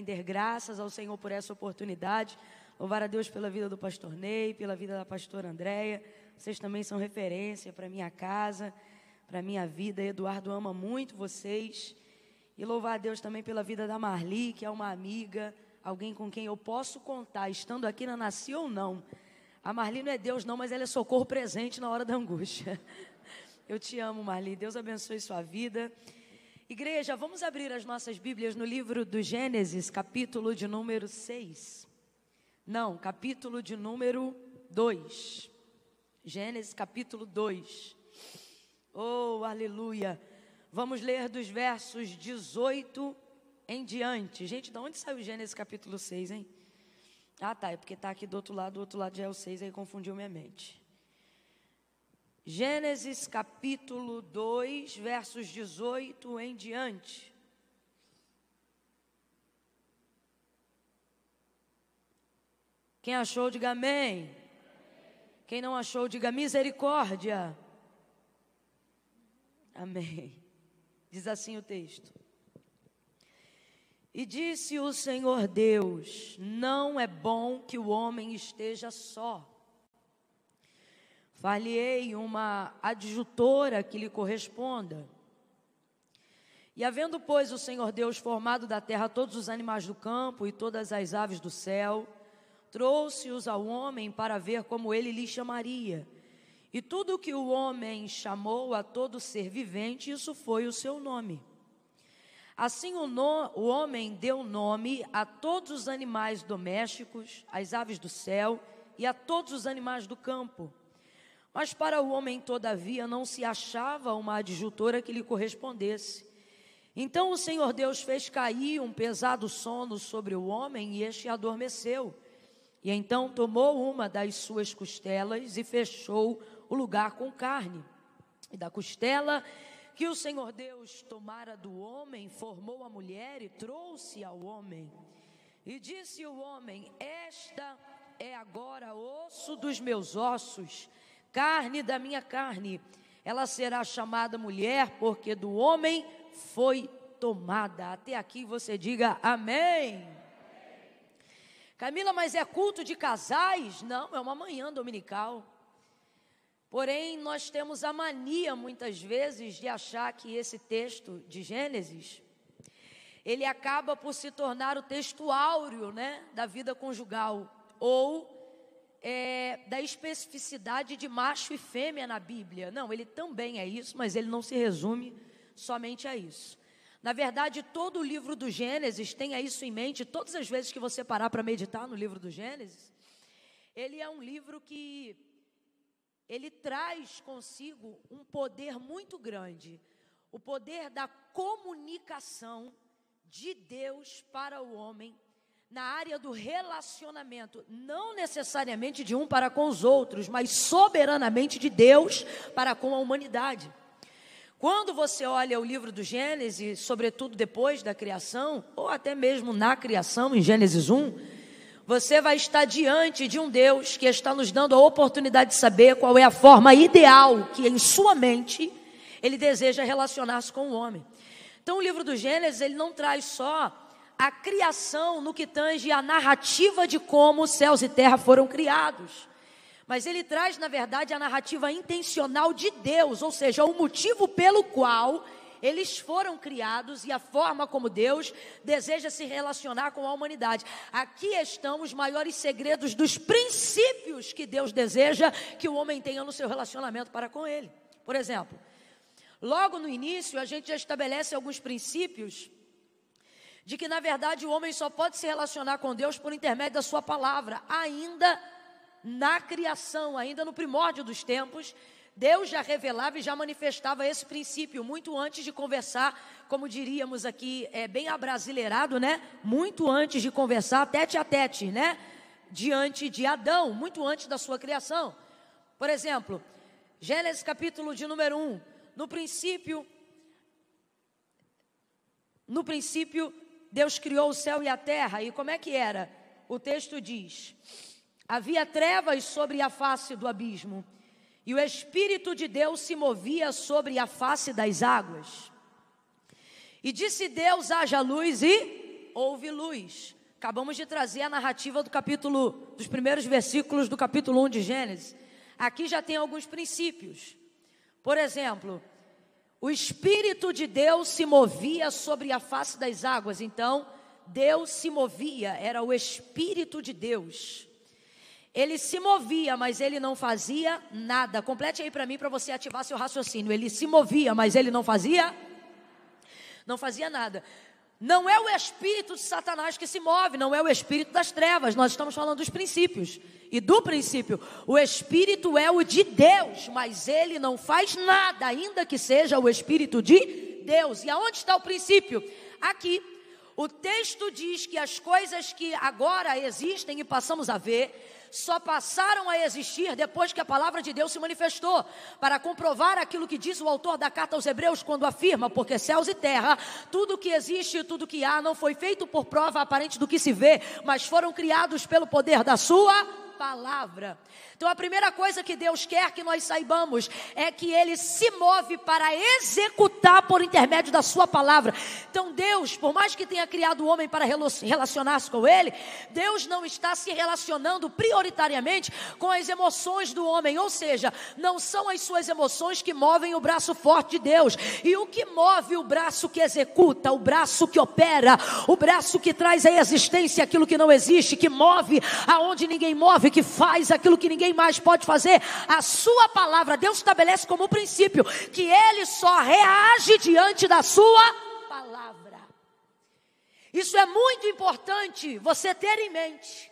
render graças ao Senhor por essa oportunidade. Louvar a Deus pela vida do pastor Ney, pela vida da pastora Andréia. Vocês também são referência para minha casa, para minha vida. Eduardo ama muito vocês. E louvar a Deus também pela vida da Marli, que é uma amiga, alguém com quem eu posso contar, estando aqui na Nasci ou não. A Marli não é Deus não, mas ela é socorro presente na hora da angústia. Eu te amo, Marli. Deus abençoe sua vida. Igreja, vamos abrir as nossas Bíblias no livro do Gênesis, capítulo de número 6. Não, capítulo de número 2. Gênesis, capítulo 2. Oh, aleluia. Vamos ler dos versos 18 em diante. Gente, de onde saiu Gênesis, capítulo 6, hein? Ah, tá, é porque está aqui do outro lado já é o 6, aí confundiu minha mente. Gênesis capítulo 2, versos 18 em diante. Quem achou, diga amém. Quem não achou, diga misericórdia. Amém. Diz assim o texto. E disse o Senhor Deus: não é bom que o homem esteja só. Far-lhe-ei uma adjutora que lhe corresponda. E havendo, pois, o Senhor Deus formado da terra todos os animais do campo e todas as aves do céu, trouxe-os ao homem para ver como ele lhe chamaria. E tudo o que o homem chamou a todo ser vivente, isso foi o seu nome. Assim o homem deu nome a todos os animais domésticos, às aves do céu e a todos os animais do campo. Mas para o homem, todavia, não se achava uma adjutora que lhe correspondesse. Então o Senhor Deus fez cair um pesado sono sobre o homem e este adormeceu. E então tomou uma das suas costelas e fechou o lugar com carne. E da costela que o Senhor Deus tomara do homem, formou a mulher e trouxe ao homem. E disse o homem: esta é agora osso dos meus ossos, carne da minha carne. Ela será chamada mulher, porque do homem foi tomada. Até aqui você diga amém. Camila, mas é culto de casais? Não, é uma manhã dominical. Porém, nós temos a mania, muitas vezes, de achar que esse texto de Gênesis, ele acaba por se tornar o texto áureo, né, da vida conjugal, ou da especificidade de macho e fêmea na Bíblia. Não, ele também é isso, mas ele não se resume somente a isso. Na verdade, todo o livro do Gênesis tenha isso em mente. Todas as vezes que você parar para meditar no livro do Gênesis, ele é um livro que ele traz consigo um poder muito grande, o poder da comunicação de Deus para o homem na área do relacionamento, não necessariamente de um para com os outros, mas soberanamente de Deus para com a humanidade. Quando você olha o livro do Gênesis, sobretudo depois da criação, ou até mesmo na criação, em Gênesis 1, você vai estar diante de um Deus que está nos dando a oportunidade de saber qual é a forma ideal que em sua mente ele deseja relacionar-se com o homem. Então o livro do Gênesis, ele não traz só a criação no que tange a narrativa de como os céus e terra foram criados, mas ele traz, na verdade, a narrativa intencional de Deus, ou seja, o motivo pelo qual eles foram criados e a forma como Deus deseja se relacionar com a humanidade. Aqui estão os maiores segredos dos princípios que Deus deseja que o homem tenha no seu relacionamento para com Ele. Por exemplo, logo no início a gente já estabelece alguns princípios de que, na verdade, o homem só pode se relacionar com Deus por intermédio da sua palavra. Ainda na criação, ainda no primórdio dos tempos, Deus já revelava e já manifestava esse princípio muito antes de conversar, como diríamos aqui, bem abrasileirado, né? Muito antes de conversar tete a tete, né? Diante de Adão, muito antes da sua criação. Por exemplo, Gênesis capítulo de número 1. No princípio, Deus criou o céu e a terra. E como é que era? O texto diz: havia trevas sobre a face do abismo, e o Espírito de Deus se movia sobre a face das águas. E disse Deus: haja luz, e houve luz. Acabamos de trazer a narrativa dos primeiros versículos do capítulo 1 de Gênesis. Aqui já tem alguns princípios. Por exemplo, o Espírito de Deus se movia sobre a face das águas. Então, Deus se movia, era o Espírito de Deus. Ele se movia, mas ele não fazia nada. Complete aí para mim, para você ativar seu raciocínio. Ele se movia, mas ele não fazia nada. Não é o espírito de Satanás que se move, não é o espírito das trevas. Nós estamos falando dos princípios. E do princípio, o espírito é o de Deus, mas ele não faz nada, ainda que seja o espírito de Deus. E aonde está o princípio? Aqui. O texto diz que as coisas que agora existem e passamos a ver, só passaram a existir depois que a palavra de Deus se manifestou, para comprovar aquilo que diz o autor da carta aos Hebreus, quando afirma: porque céus e terra, tudo que existe e tudo que há, não foi feito por prova aparente do que se vê, mas foram criados pelo poder da sua palavra. Então a primeira coisa que Deus quer que nós saibamos é que Ele se move para executar por intermédio da sua palavra. Então Deus, por mais que tenha criado o homem para relacionar-se com Ele, Deus não está se relacionando prioritariamente com as emoções do homem, ou seja, não são as suas emoções que movem o braço forte de Deus. E o que move o braço que executa, o braço que opera, o braço que traz à existência aquilo que não existe, que move aonde ninguém move, que faz aquilo que ninguém mais pode fazer, a sua palavra. Deus estabelece como princípio que Ele só reage diante da sua palavra. Isso é muito importante você ter em mente,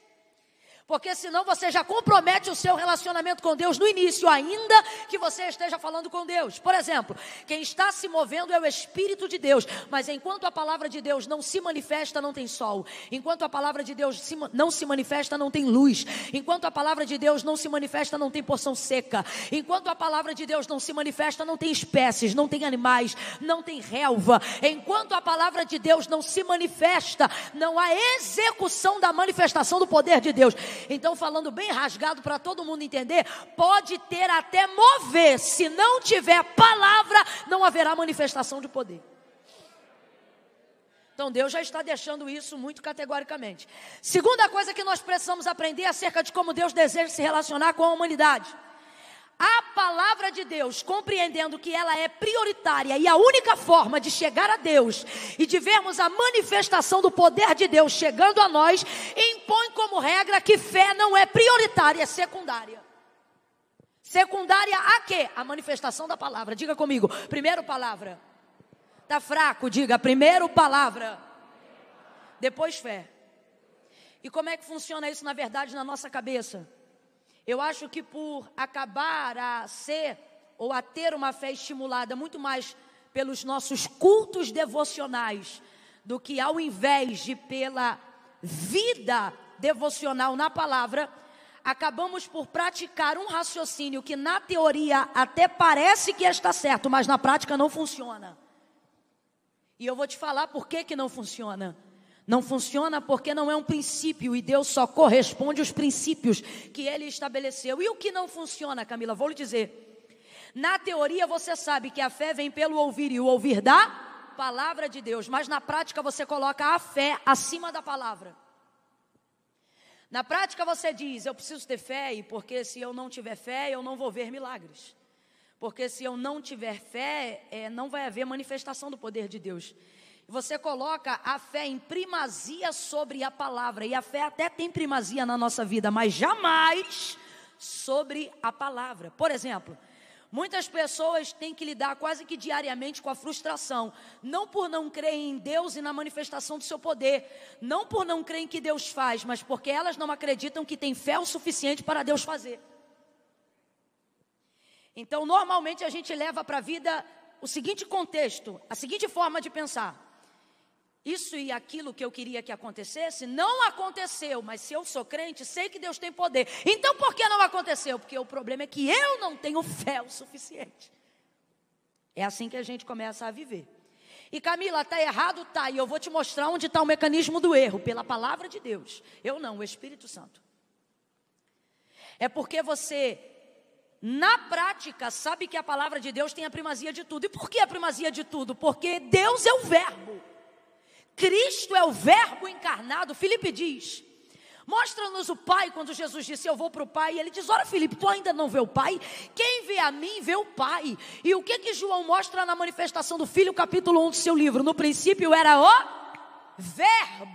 porque senão você já compromete o seu relacionamento com Deus no início, ainda que você esteja falando com Deus. Por exemplo, quem está se movendo é o Espírito de Deus, mas enquanto a palavra de Deus não se manifesta, não tem sol. Enquanto a palavra de Deus não se manifesta, não tem luz. Enquanto a palavra de Deus não se manifesta, não tem porção seca. Enquanto a palavra de Deus não se manifesta, não tem espécies, não tem animais, não tem relva. Enquanto a palavra de Deus não se manifesta, não há execução da manifestação do poder de Deus. Então, falando bem rasgado para todo mundo entender, pode ter até mover, se não tiver palavra, não haverá manifestação de poder. Então Deus já está deixando isso muito categoricamente. Segunda coisa que nós precisamos aprender acerca de como Deus deseja se relacionar com a humanidade. A palavra de Deus, compreendendo que ela é prioritária e a única forma de chegar a Deus e de vermos a manifestação do poder de Deus chegando a nós, impõe como regra que fé não é prioritária, é secundária. Secundária a quê? A manifestação da palavra. Diga comigo, primeiro palavra. Está fraco, diga, primeiro palavra, depois fé. E como é que funciona isso na verdade na nossa cabeça? Eu acho que por acabar a ser ou a ter uma fé estimulada muito mais pelos nossos cultos devocionais do que ao invés de pela vida devocional na palavra, acabamos por praticar um raciocínio que na teoria até parece que está certo, mas na prática não funciona. E eu vou te falar por que não funciona. Não funciona porque não é um princípio e Deus só corresponde aos princípios que Ele estabeleceu. E o que não funciona, Camila? Vou lhe dizer. Na teoria você sabe que a fé vem pelo ouvir e o ouvir da palavra de Deus. Mas na prática você coloca a fé acima da palavra. Na prática você diz, eu preciso ter fé, porque se eu não tiver fé eu não vou ver milagres. Porque se eu não tiver fé, não vai haver manifestação do poder de Deus. Você coloca a fé em primazia sobre a palavra. E a fé até tem primazia na nossa vida, mas jamais sobre a palavra. Por exemplo, muitas pessoas têm que lidar quase que diariamente com a frustração. Não por não crer em Deus e na manifestação do seu poder. Não por não crer em que Deus faz, mas porque elas não acreditam que tem fé o suficiente para Deus fazer. Então, normalmente a gente leva para a vida o seguinte contexto, a seguinte forma de pensar. Isso e aquilo que eu queria que acontecesse, não aconteceu, mas se eu sou crente, sei que Deus tem poder. Então por que não aconteceu? Porque o problema é que eu não tenho fé o suficiente. É assim que a gente começa a viver. E Camila, está errado? Tá, e eu vou te mostrar onde está o mecanismo do erro, pela palavra de Deus. Eu não, o Espírito Santo. É porque você, na prática, sabe que a palavra de Deus tem a primazia de tudo. E por que a primazia de tudo? Porque Deus é o verbo. Cristo é o verbo encarnado. Filipe diz: mostra-nos o Pai. Quando Jesus disse, eu vou para o Pai, ele diz, ora Filipe, tu ainda não vê o Pai? Quem vê a mim, vê o Pai. E o que João mostra na manifestação do Filho, capítulo 1 do seu livro? No princípio era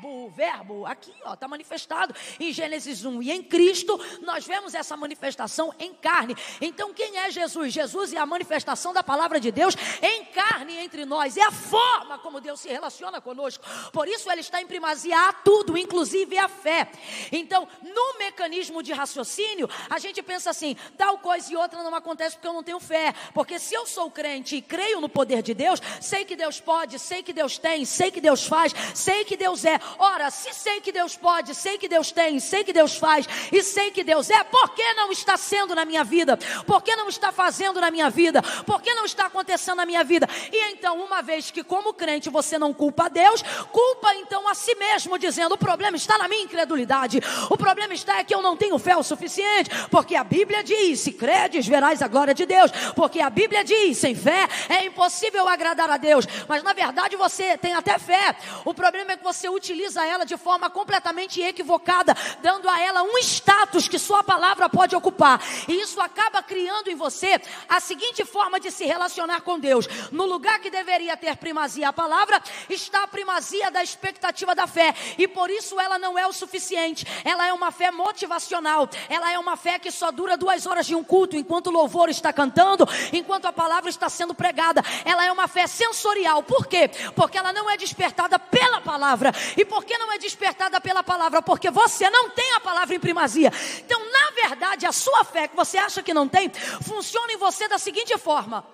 o verbo, aqui está manifestado em Gênesis 1, e em Cristo nós vemos essa manifestação em carne. Então quem é Jesus? Jesus é a manifestação da palavra de Deus em carne entre nós, é a forma como Deus se relaciona conosco, por isso Ele está em primazia a tudo, inclusive a fé. Então no mecanismo de raciocínio, a gente pensa assim, tal coisa e outra não acontece porque eu não tenho fé, porque se eu sou crente e creio no poder de Deus, sei que Deus pode, sei que Deus tem, sei que Deus faz, sei que Deus é. Ora, se sei que Deus pode, sei que Deus tem, sei que Deus faz e sei que Deus é, por que não está sendo na minha vida? Por que não está fazendo na minha vida? Por que não está acontecendo na minha vida? E então, uma vez que como crente você não culpa a Deus, culpa então a si mesmo, dizendo, o problema está na minha incredulidade, o problema está é que eu não tenho fé o suficiente, porque a Bíblia diz, se credes verás a glória de Deus, porque a Bíblia diz, sem fé é impossível agradar a Deus. Mas na verdade você tem até fé, o problema é que você utiliza ela de forma completamente equivocada, dando a ela um status que só a palavra pode ocupar, e isso acaba criando em você a seguinte forma de se relacionar com Deus: no lugar que deveria ter primazia a palavra, está a primazia da expectativa da fé, e por isso ela não é o suficiente. Ela é uma fé motivacional, ela é uma fé que só dura 2 horas de um culto, enquanto o louvor está cantando, enquanto a palavra está sendo pregada. Ela é uma fé sensorial. Por quê? Porque ela não é despertada pela palavra. E por que não é despertada pela palavra? Porque você não tem a palavra em primazia. Então, na verdade, a sua fé, que você acha que não tem, funciona em você da seguinte forma: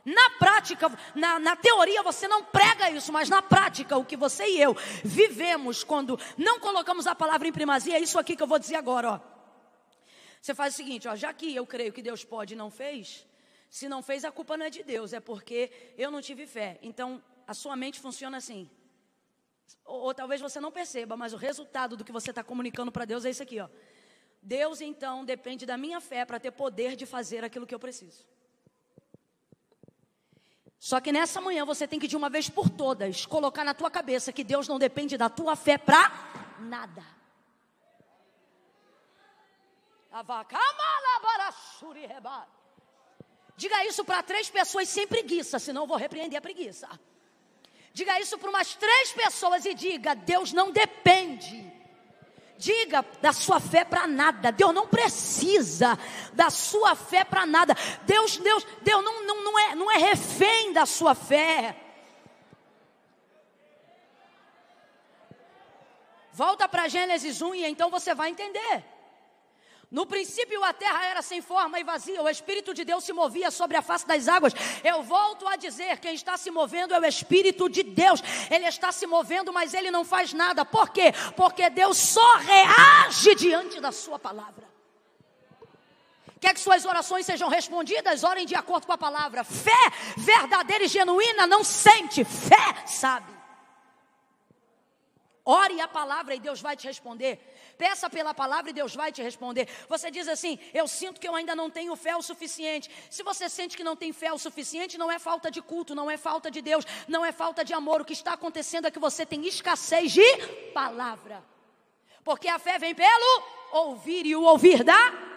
na prática, na teoria você não prega isso, mas na prática, o que você e eu vivemos quando não colocamos a palavra em primazia, é isso aqui que eu vou dizer agora, ó. Você faz o seguinte, ó, já que eu creio que Deus pode e não fez, se não fez, a culpa não é de Deus, é porque eu não tive fé. Então, a sua mente funciona assim. Ou talvez você não perceba, mas o resultado do que você está comunicando para Deus é isso aqui, ó. Deus então depende da minha fé para ter poder de fazer aquilo que eu preciso. Só que nessa manhã você tem que de uma vez por todas colocar na tua cabeça que Deus não depende da tua fé para nada. Diga isso para 3 pessoas sem preguiça, senão eu vou repreender a preguiça. Diga isso para umas 3 pessoas e diga: Deus não depende, diga, da sua fé para nada. Deus não precisa da sua fé para nada. Deus não é refém da sua fé. Volta para Gênesis 1 e então você vai entender. No princípio a terra era sem forma e vazia, o Espírito de Deus se movia sobre a face das águas. Eu volto a dizer, quem está se movendo é o Espírito de Deus. Ele está se movendo, mas ele não faz nada. Por quê? Porque Deus só reage diante da sua palavra. Quer que suas orações sejam respondidas? Orem de acordo com a palavra. Fé verdadeira e genuína não sente, fé sabe. Ore a palavra e Deus vai te responder. Peça pela palavra e Deus vai te responder. Você diz assim: eu sinto que eu ainda não tenho fé o suficiente. Se você sente que não tem fé o suficiente, não é falta de culto, não é falta de Deus, não é falta de amor. O que está acontecendo é que você tem escassez de palavra. Porque a fé vem pelo ouvir e o ouvir dá.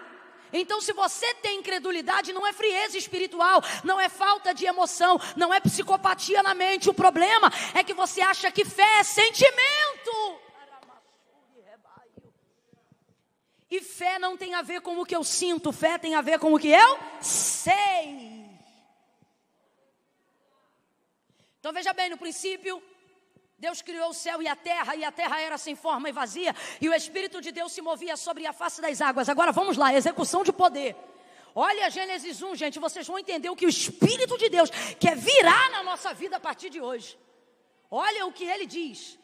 Então, se você tem incredulidade, não é frieza espiritual, não é falta de emoção, não é psicopatia na mente. O problema é que você acha que fé é sentimento. E fé não tem a ver com o que eu sinto, fé tem a ver com o que eu sei. Então veja bem, no princípio Deus criou o céu e a terra era sem forma e vazia, e o Espírito de Deus se movia sobre a face das águas. Agora vamos lá, execução de poder. Olha Gênesis 1, gente, vocês vão entender o que o Espírito de Deus quer virar na nossa vida a partir de hoje. Olha o que ele diz.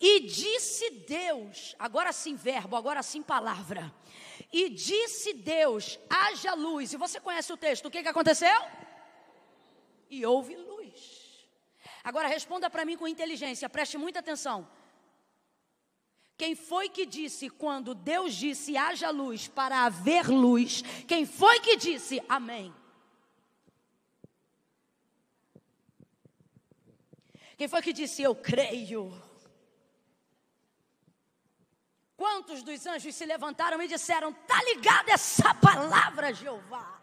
E disse Deus, agora sim verbo, agora sim palavra. E disse Deus, haja luz. E você conhece o texto, o que aconteceu? E houve luz. Agora responda para mim com inteligência, preste muita atenção. Quem foi que disse quando Deus disse haja luz para haver luz? Quem foi que disse amém? Quem foi que disse eu creio? Quantos dos anjos se levantaram e disseram: está ligada essa palavra, Jeová?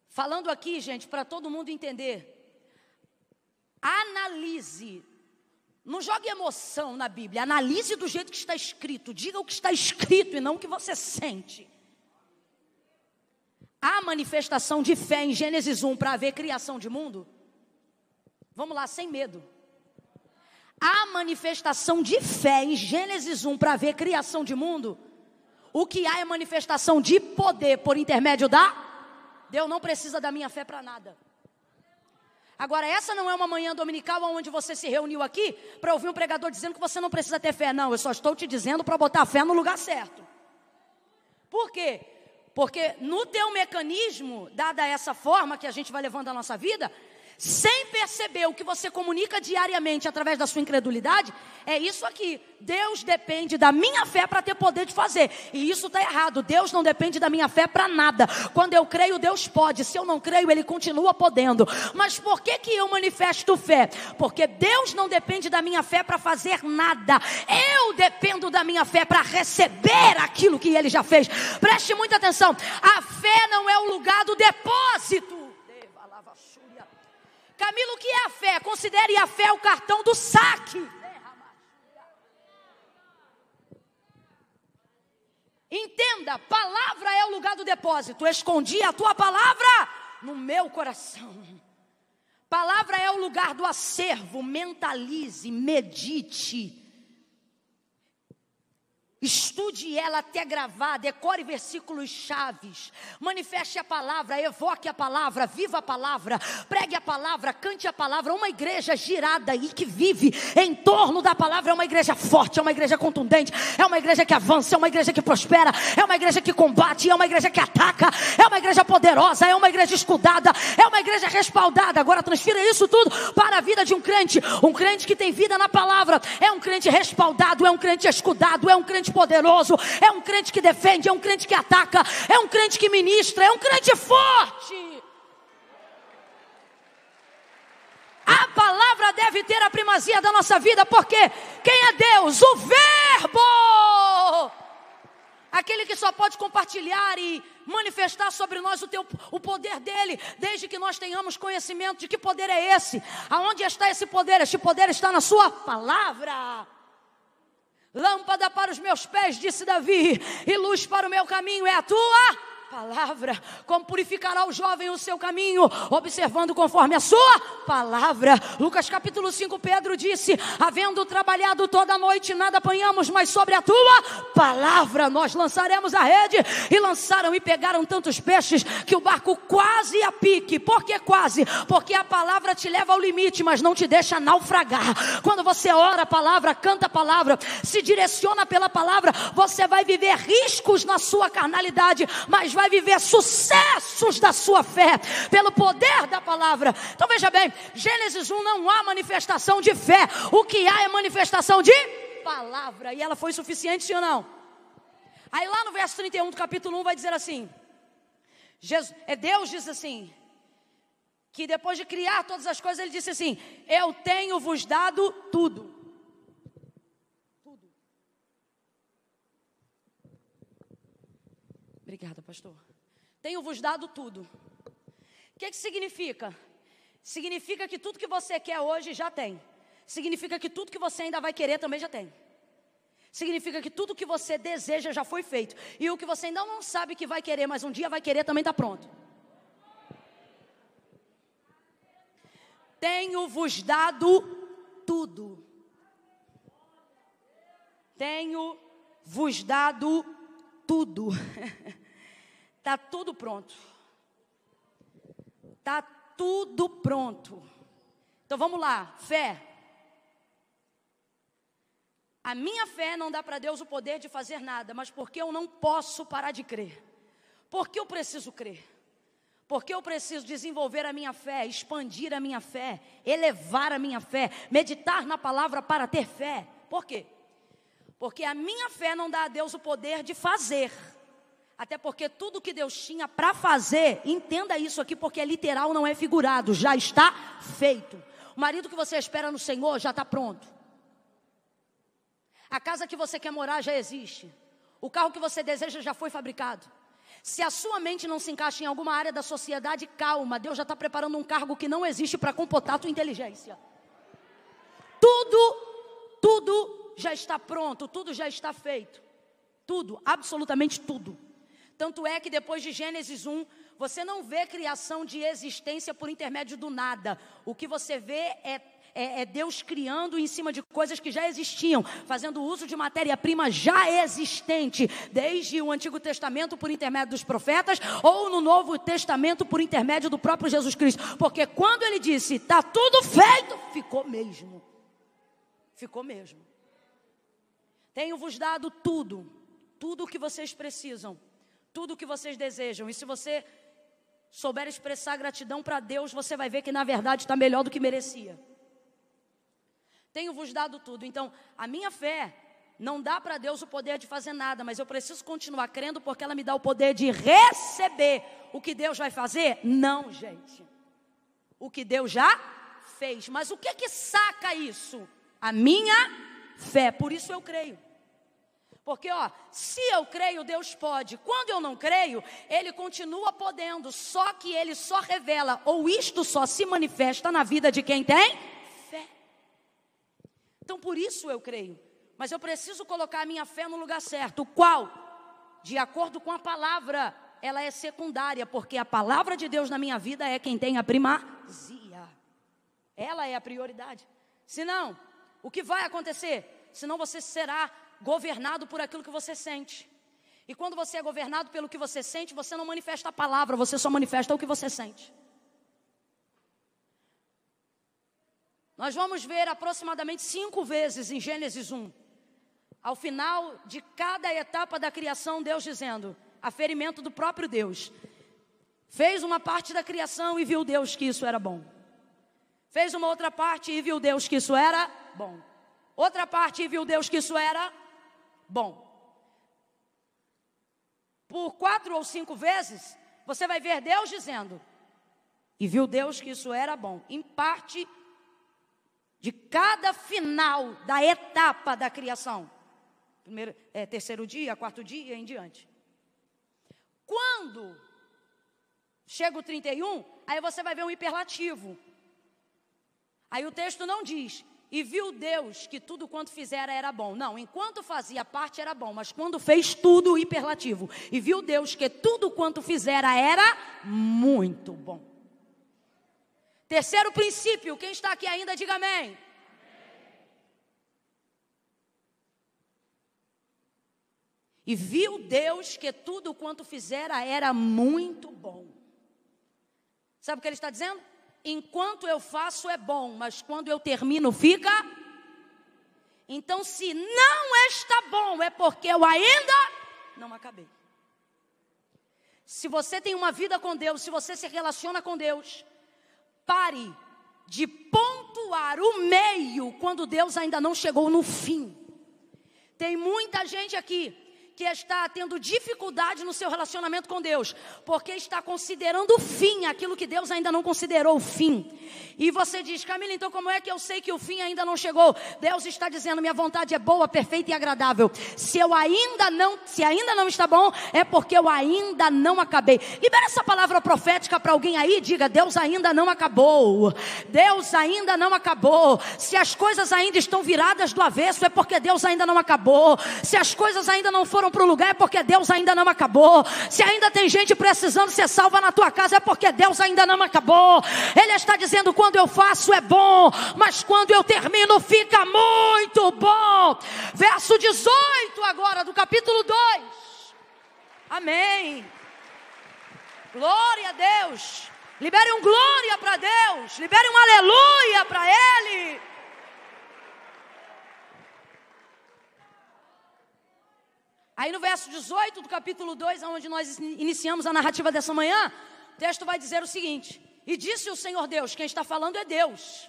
Falando aqui, gente, para todo mundo entender. Analise. Não jogue emoção na Bíblia. Analise do jeito que está escrito. Diga o que está escrito e não o que você sente. Há manifestação de fé em Gênesis 1 para haver criação de mundo? Vamos lá, sem medo. Há manifestação de fé em Gênesis 1 para haver criação de mundo? O que há é manifestação de poder por intermédio da... Deus não precisa da minha fé para nada. Agora, essa não é uma manhã dominical onde você se reuniu aqui para ouvir um pregador dizendo que você não precisa ter fé. Não, eu só estou te dizendo para botar a fé no lugar certo. Por quê? Porque no teu mecanismo, dada essa forma que a gente vai levando a nossa vida, sem perceber o que você comunica diariamente através da sua incredulidade, é isso aqui. Deus depende da minha fé para ter poder de fazer. E isso está errado. Deus não depende da minha fé para nada. Quando eu creio, Deus pode. Se eu não creio, Ele continua podendo. Mas por que eu manifesto fé? Porque Deus não depende da minha fé para fazer nada. Eu dependo da minha fé para receber aquilo que Ele já fez. Preste muita atenção. A fé não é o lugar do depósito. Camilo, o que é a fé? Considere a fé o cartão do saque. Entenda, palavra é o lugar do depósito. Escondi a tua palavra no meu coração. Palavra é o lugar do acervo. Mentalize, medite. Estude ela até gravar, decore versículos chaves, manifeste a palavra, evoque a palavra, viva a palavra, pregue a palavra, cante a palavra. Uma igreja girada e que vive em torno da palavra é uma igreja forte, é uma igreja contundente, é uma igreja que avança, é uma igreja que prospera, é uma igreja que combate, é uma igreja que ataca, é uma igreja poderosa, é uma igreja escudada, é uma igreja respaldada. Agora transfira isso tudo para a vida de um crente que tem vida na palavra, é um crente respaldado, é um crente escudado, é um crente poderoso, é um crente que defende, é um crente que ataca, é um crente que ministra, é um crente forte. A palavra deve ter a primazia da nossa vida, porque quem é Deus? O Verbo, aquele que só pode compartilhar e manifestar sobre nós o poder dele, desde que nós tenhamos conhecimento de que poder é esse. Aonde está esse poder? Este poder está na sua palavra. Lâmpada para os meus pés, disse Davi, e luz para o meu caminho é a tua palavra. Como purificará o jovem o seu caminho? Observando conforme a sua palavra. Lucas capítulo 5, Pedro disse: havendo trabalhado toda a noite, nada apanhamos, mas sobre a tua palavra nós lançaremos a rede. E lançaram e pegaram tantos peixes que o barco quase ia pique. Por que quase? Porque a palavra te leva ao limite, mas não te deixa naufragar. Quando você ora a palavra, canta a palavra, se direciona pela palavra, você vai viver riscos na sua carnalidade, mas vai viver sucessos da sua fé, pelo poder da palavra. Então veja bem, Gênesis 1 não há manifestação de fé, o que há é manifestação de palavra, e ela foi suficiente, sim ou não? Aí lá no verso 31 do capítulo 1 vai dizer assim, Deus diz assim, que depois de criar todas as coisas, ele disse assim: eu tenho vos dado tudo. Obrigada, pastor. Tenho vos dado tudo. O que significa? Significa que tudo que você quer hoje já tem. Significa que tudo que você ainda vai querer também já tem. Significa que tudo que você deseja já foi feito. E o que você ainda não sabe que vai querer, mas um dia vai querer, também está pronto. Tenho vos dado tudo. Tenho vos dado tudo. Está tudo pronto. Está tudo pronto. Então vamos lá, fé. A minha fé não dá para Deus o poder de fazer nada, mas porque eu não posso parar de crer? Porque eu preciso crer? Porque eu preciso desenvolver a minha fé, expandir a minha fé, elevar a minha fé, meditar na palavra para ter fé. Por quê? Porque a minha fé não dá a Deus o poder de fazer. Até porque tudo que Deus tinha para fazer, entenda isso aqui, porque é literal, não é figurado, já está feito. O marido que você espera no Senhor já está pronto. A casa que você quer morar já existe. O carro que você deseja já foi fabricado. Se a sua mente não se encaixa em alguma área da sociedade, calma, Deus já está preparando um cargo que não existe para computar a tua inteligência. Tudo já está pronto, tudo já está feito. Tudo, absolutamente tudo. Tanto é que depois de Gênesis 1, você não vê criação de existência por intermédio do nada. O que você vê é Deus criando em cima de coisas que já existiam, fazendo uso de matéria-prima já existente, desde o Antigo Testamento por intermédio dos profetas, ou no Novo Testamento por intermédio do próprio Jesus Cristo. Porque quando ele disse, está tudo feito, ficou mesmo. Ficou mesmo. Tenho-vos dado tudo o que vocês precisam, tudo o que vocês desejam. E se você souber expressar gratidão para Deus, você vai ver que na verdade está melhor do que merecia. Tenho-vos dado tudo. Então, a minha fé não dá para Deus o poder de fazer nada, mas eu preciso continuar crendo porque ela me dá o poder de receber. O que Deus vai fazer? Não, gente. O que Deus já fez. Mas o que saca isso? A minha fé. Por isso eu creio. Porque, se eu creio, Deus pode. Quando eu não creio, Ele continua podendo. Só que Ele só revela, ou isto só se manifesta na vida de quem tem fé. Então, por isso eu creio. Mas eu preciso colocar a minha fé no lugar certo. Qual? De acordo com a palavra, ela é secundária. Porque a palavra de Deus na minha vida é quem tem a primazia. Ela é a prioridade. Senão, o que vai acontecer? Senão você será governado por aquilo que você sente. E quando você é governado pelo que você sente, você não manifesta a palavra, você só manifesta o que você sente. Nós vamos ver aproximadamente 5 vezes em Gênesis 1, ao final de cada etapa da criação, Deus dizendo, aferimento do próprio Deus. Fez uma parte da criação e viu Deus que isso era bom. Fez uma outra parte e viu Deus que isso era bom. Outra parte e viu Deus que isso era bom. Por 4 ou 5 vezes, você vai ver Deus dizendo, e viu Deus que isso era bom. Em parte de cada final da etapa da criação. Primeiro, terceiro dia, 4º dia em diante. Quando chega o 31, aí você vai ver um hiperlativo. Aí o texto não diz, e viu Deus que tudo quanto fizera era bom. Não, enquanto fazia parte era bom, mas quando fez tudo, hiperlativo. E viu Deus que tudo quanto fizera era muito bom. Terceiro princípio, quem está aqui ainda, diga amém. E viu Deus que tudo quanto fizera era muito bom. Sabe o que ele está dizendo? Enquanto eu faço é bom, mas quando eu termino fica. Então se não está bom é porque eu ainda não acabei. Se você tem uma vida com Deus, se você se relaciona com Deus, pare de pontuar o meio quando Deus ainda não chegou no fim. Tem muita gente aqui que está tendo dificuldade no seu relacionamento com Deus, porque está considerando o fim, aquilo que Deus ainda não considerou o fim. E você diz, Camila, então como é que eu sei que o fim ainda não chegou? Deus está dizendo, minha vontade é boa, perfeita e agradável. Se ainda não está bom, é porque eu ainda não acabei. Libera essa palavra profética para alguém aí, diga, Deus ainda não acabou. Deus ainda não acabou. Se as coisas ainda estão viradas do avesso, é porque Deus ainda não acabou. Se as coisas ainda não foram para o lugar, é porque Deus ainda não acabou. Se ainda tem gente precisando ser salva na tua casa, é porque Deus ainda não acabou. Ele está dizendo, quando eu faço é bom, mas quando eu termino fica muito bom. Verso 18 agora do capítulo 2. Amém. Glória a Deus. Libere um glória para Deus. Libere um aleluia para Ele. Aí no verso 18 do capítulo 2, onde nós iniciamos a narrativa dessa manhã, o texto vai dizer o seguinte: e disse o Senhor Deus, quem está falando é Deus.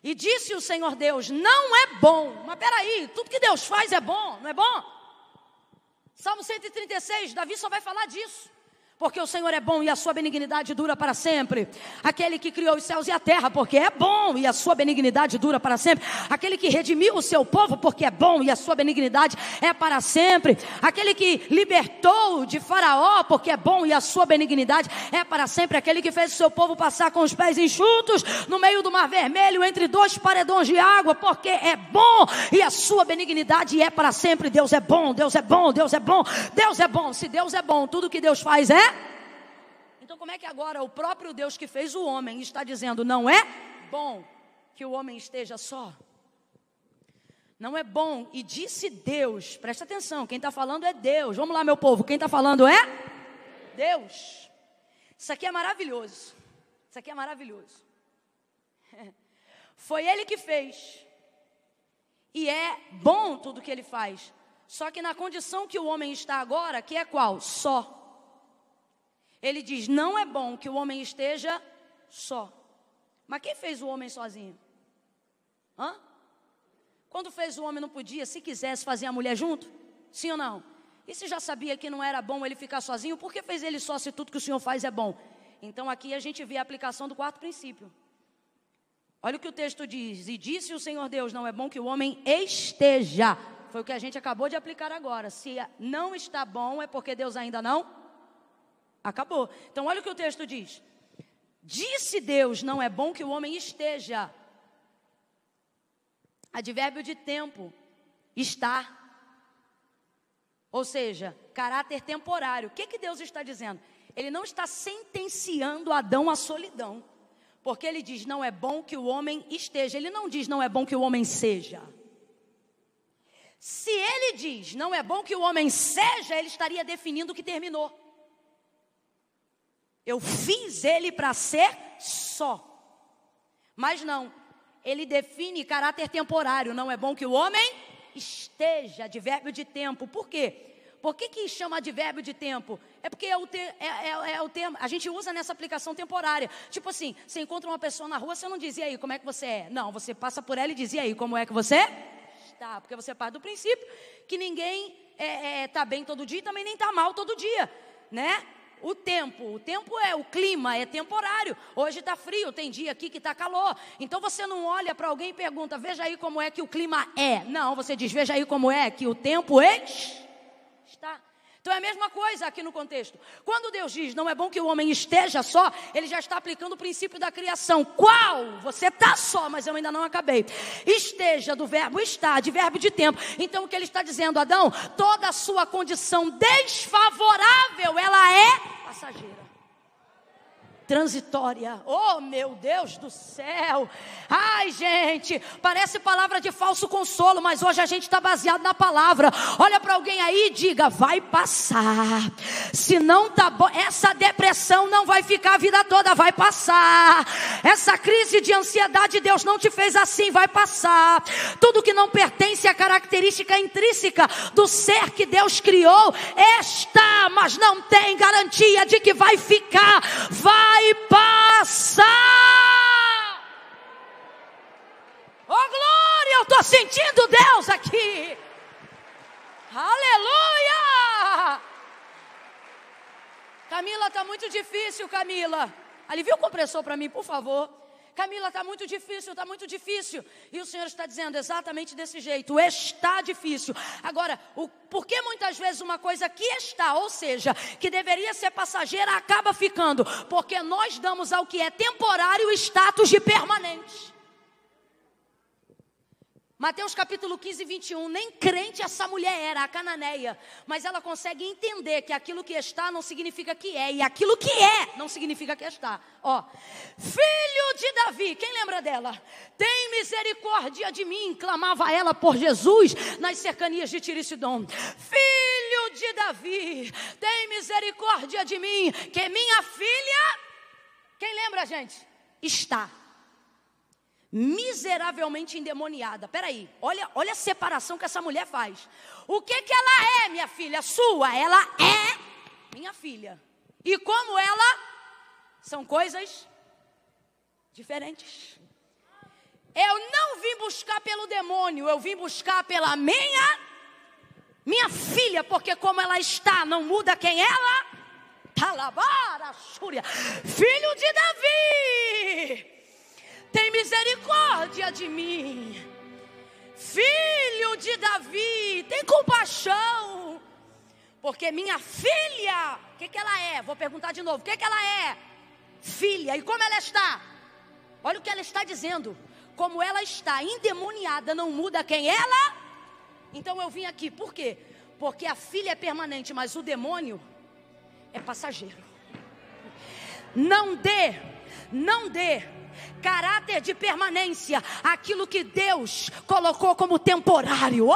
E disse o Senhor Deus, não é bom. Mas peraí, tudo que Deus faz é bom, não é bom? Salmo 136, Davi só vai falar disso. porque o Senhor é bom e a sua benignidade dura para sempre. Aquele que criou os céus e a terra, porque é bom e a sua benignidade dura para sempre. Aquele que redimiu o seu povo, porque é bom e a sua benignidade é para sempre. Aquele que libertou de Faraó, porque é bom e a sua benignidade é para sempre. Aquele que fez o seu povo passar com os pés enxutos no meio do mar vermelho, entre dois paredões de água, porque é bom e a sua benignidade é para sempre. Deus é bom, Deus é bom, Deus é bom, Deus é bom. Se Deus é bom, tudo que Deus faz é. Então como é que agora o próprio Deus que fez o homem está dizendo: não é bom que o homem esteja só? Não é bom. E disse Deus, presta atenção, quem está falando é Deus. Vamos lá, meu povo, quem está falando é Deus. Isso aqui é maravilhoso. Isso aqui é maravilhoso. Foi Ele que fez. E é bom tudo que Ele faz. Só que na condição que o homem está agora, que é qual? Só. Ele diz: não é bom que o homem esteja só. Mas quem fez o homem sozinho? Hã? Quando fez o homem não podia, se quisesse, fazer a mulher junto? Sim ou não? E se já sabia que não era bom ele ficar sozinho, por que fez ele só se tudo que o Senhor faz é bom? Então aqui a gente vê a aplicação do quarto princípio. Olha o que o texto diz: e disse o Senhor Deus, não é bom que o homem esteja. Foi o que a gente acabou de aplicar agora. Se não está bom, é porque Deus ainda não acabou. Então olha o que o texto diz: disse Deus, não é bom que o homem esteja. Advérbio de tempo, está. Ou seja, caráter temporário. O que Deus está dizendo? Ele não está sentenciando Adão à solidão, porque ele diz: não é bom que o homem esteja. Ele não diz: não é bom que o homem seja. Se ele diz: não é bom que o homem seja, ele estaria definindo que terminou. Eu fiz ele para ser só. Mas não, ele define caráter temporário. Não é bom que o homem esteja, advérbio de tempo. Por quê? Por que chama advérbio de tempo? É porque é o termo, a gente usa nessa aplicação temporária. Tipo assim, você encontra uma pessoa na rua, você não diz: e aí, como é que você é? Não, você passa por ela e diz: e aí, como é que você está? Porque você parte do princípio que ninguém está bem todo dia e também nem está mal todo dia, né? O tempo é o clima, é temporário. Hoje está frio, tem dia aqui que está calor. Então você não olha para alguém e pergunta: veja aí como é que o clima é. Não, você diz: veja aí como é que o tempo está. Então é a mesma coisa aqui no contexto. Quando Deus diz: não é bom que o homem esteja só, Ele já está aplicando o princípio da criação. Qual? Você está só, mas eu ainda não acabei. Esteja, do verbo estar, de verbo de tempo. Então o que Ele está dizendo: Adão, toda a sua condição desfavorável, ela é passageira, transitória. Oh, meu Deus do céu. Ai, gente, parece palavra de falso consolo, mas hoje a gente está baseado na palavra. Olha para alguém aí e diga: vai passar. Se não tá bom, essa depressão não vai ficar a vida toda, vai passar. Essa crise de ansiedade, Deus não te fez assim, vai passar. Tudo que não pertence à característica intrínseca do ser que Deus criou está, mas não tem garantia de que vai ficar. Vai passar. Oh glória, eu estou sentindo Deus aqui. Aleluia. Camila, está muito difícil, Camila. Alivia o compressor para mim, por favor. Camila, está muito difícil, está muito difícil. E o Senhor está dizendo exatamente desse jeito: está difícil. Agora, por que muitas vezes uma coisa que está, ou seja, que deveria ser passageira, acaba ficando? Porque nós damos ao que é temporário status de permanente. Mateus capítulo 15, 21, nem crente essa mulher era, a cananeia, mas ela consegue entender que aquilo que está não significa que é, e aquilo que é não significa que está. Ó, filho de Davi, quem lembra dela? Tem misericórdia de mim, clamava ela por Jesus nas cercanias de Tiro e Sidom. Filho de Davi, tem misericórdia de mim, que minha filha, quem lembra, gente? Está miseravelmente endemoniada. Peraí, olha a separação que essa mulher faz. O que ela é, minha filha? Sua, ela é minha filha. E como ela, são coisas diferentes. Eu não vim buscar pelo demônio, eu vim buscar pela minha filha, porque como ela está, não muda quem ela está. Filho de Davi, tem misericórdia de mim. Filho de Davi, tem compaixão, porque minha filha, o que ela é? Vou perguntar de novo, o que ela é? Filha. E como ela está? Olha o que ela está dizendo. Como ela está endemoniada, não muda quem ela. Então eu vim aqui, por quê? Porque a filha é permanente, mas o demônio é passageiro. Não dê caráter de permanência aquilo que Deus colocou como temporário.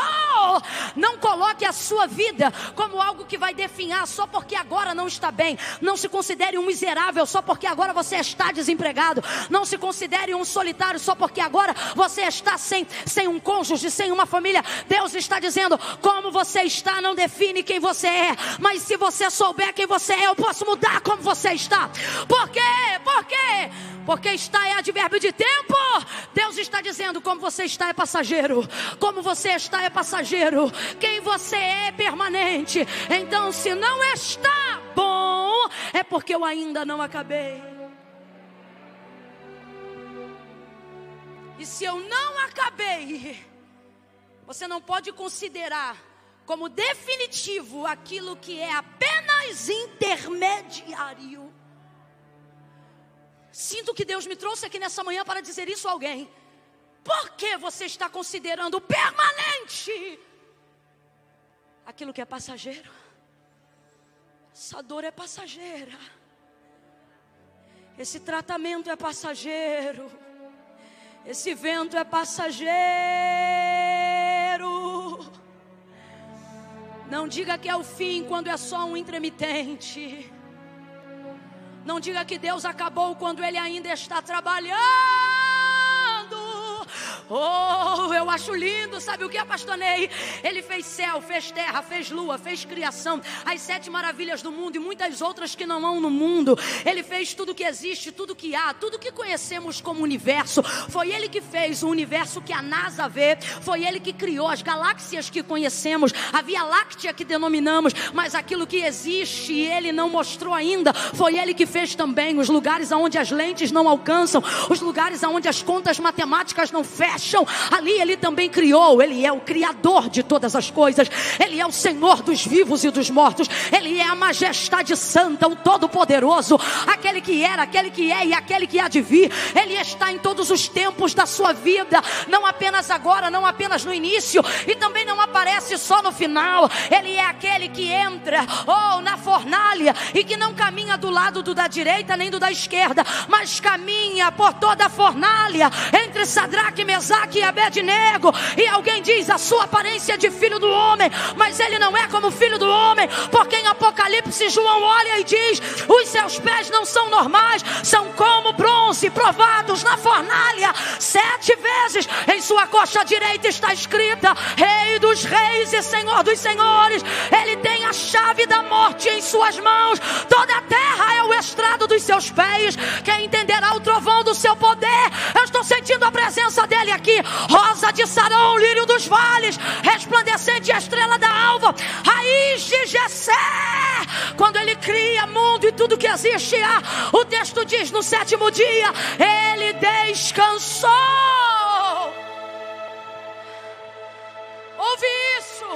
Não coloque a sua vida como algo que vai definhar só porque agora não está bem. Não se considere um miserável só porque agora você está desempregado. Não se considere um solitário só porque agora você está sem um cônjuge, sem uma família. Deus está dizendo, como você está não define quem você é, mas se você souber quem você é, eu posso mudar como você está. Por quê? Porque está é advérbio de tempo. Deus está dizendo, como você está é passageiro. Como você está é passageiro. Quem você é permanente. Então se não está bom, é porque eu ainda não acabei. E se eu não acabei, você não pode considerar como definitivo aquilo que é apenas intermediário. Sinto que Deus me trouxe aqui nessa manhã para dizer isso a alguém. Por que você está considerando permanente aquilo que é passageiro? Essa dor é passageira. Esse tratamento é passageiro. Esse vento é passageiro. Não diga que é o fim quando é só um intermitente. Não diga que Deus acabou quando Ele ainda está trabalhando. Eu acho lindo, sabe o que, pastor Ney? Ele fez céu, fez terra, fez lua, fez criação, as 7 maravilhas do mundo e muitas outras que não há no mundo. Ele fez tudo que existe, tudo que há, tudo que conhecemos como universo. Foi Ele que fez o universo que a NASA vê. Foi Ele que criou as galáxias que conhecemos, a Via Láctea que denominamos. Mas aquilo que existe e Ele não mostrou ainda, foi Ele que fez também os lugares onde as lentes não alcançam, os lugares onde as contas matemáticas não fecham. Ali Ele também criou. Ele é o Criador de todas as coisas. Ele é o Senhor dos vivos e dos mortos. Ele é a majestade santa, o Todo-Poderoso, aquele que era, aquele que é e aquele que há de vir. Ele está em todos os tempos da sua vida, não apenas agora, não apenas no início, e também não aparece só no final. Ele é aquele que entra na fornalha e que não caminha do lado da direita nem do da esquerda, mas caminha por toda a fornalha entre Sadraque, Mesaque e Abednego. E alguém diz, a sua aparência é de filho do homem, mas ele não é como filho do homem, porque em Apocalipse João olha e diz, os seus pés não são normais, são como bronze provados na fornalha 7 vezes. Em sua coxa direita está escrita, Rei dos reis e Senhor dos senhores. Ele tem a chave da morte em suas mãos. Toda a terra é o estrado dos seus pés. Quem entenderá o trovão do seu poder? Eu estou sentindo a presença dele aqui. Rosa de Sarão, lírio dos vales, resplandecente estrela da alva, raiz de Jessé. Quando ele cria mundo e tudo que existe há, o texto diz, no 7º dia ele descansou. Ouve isso.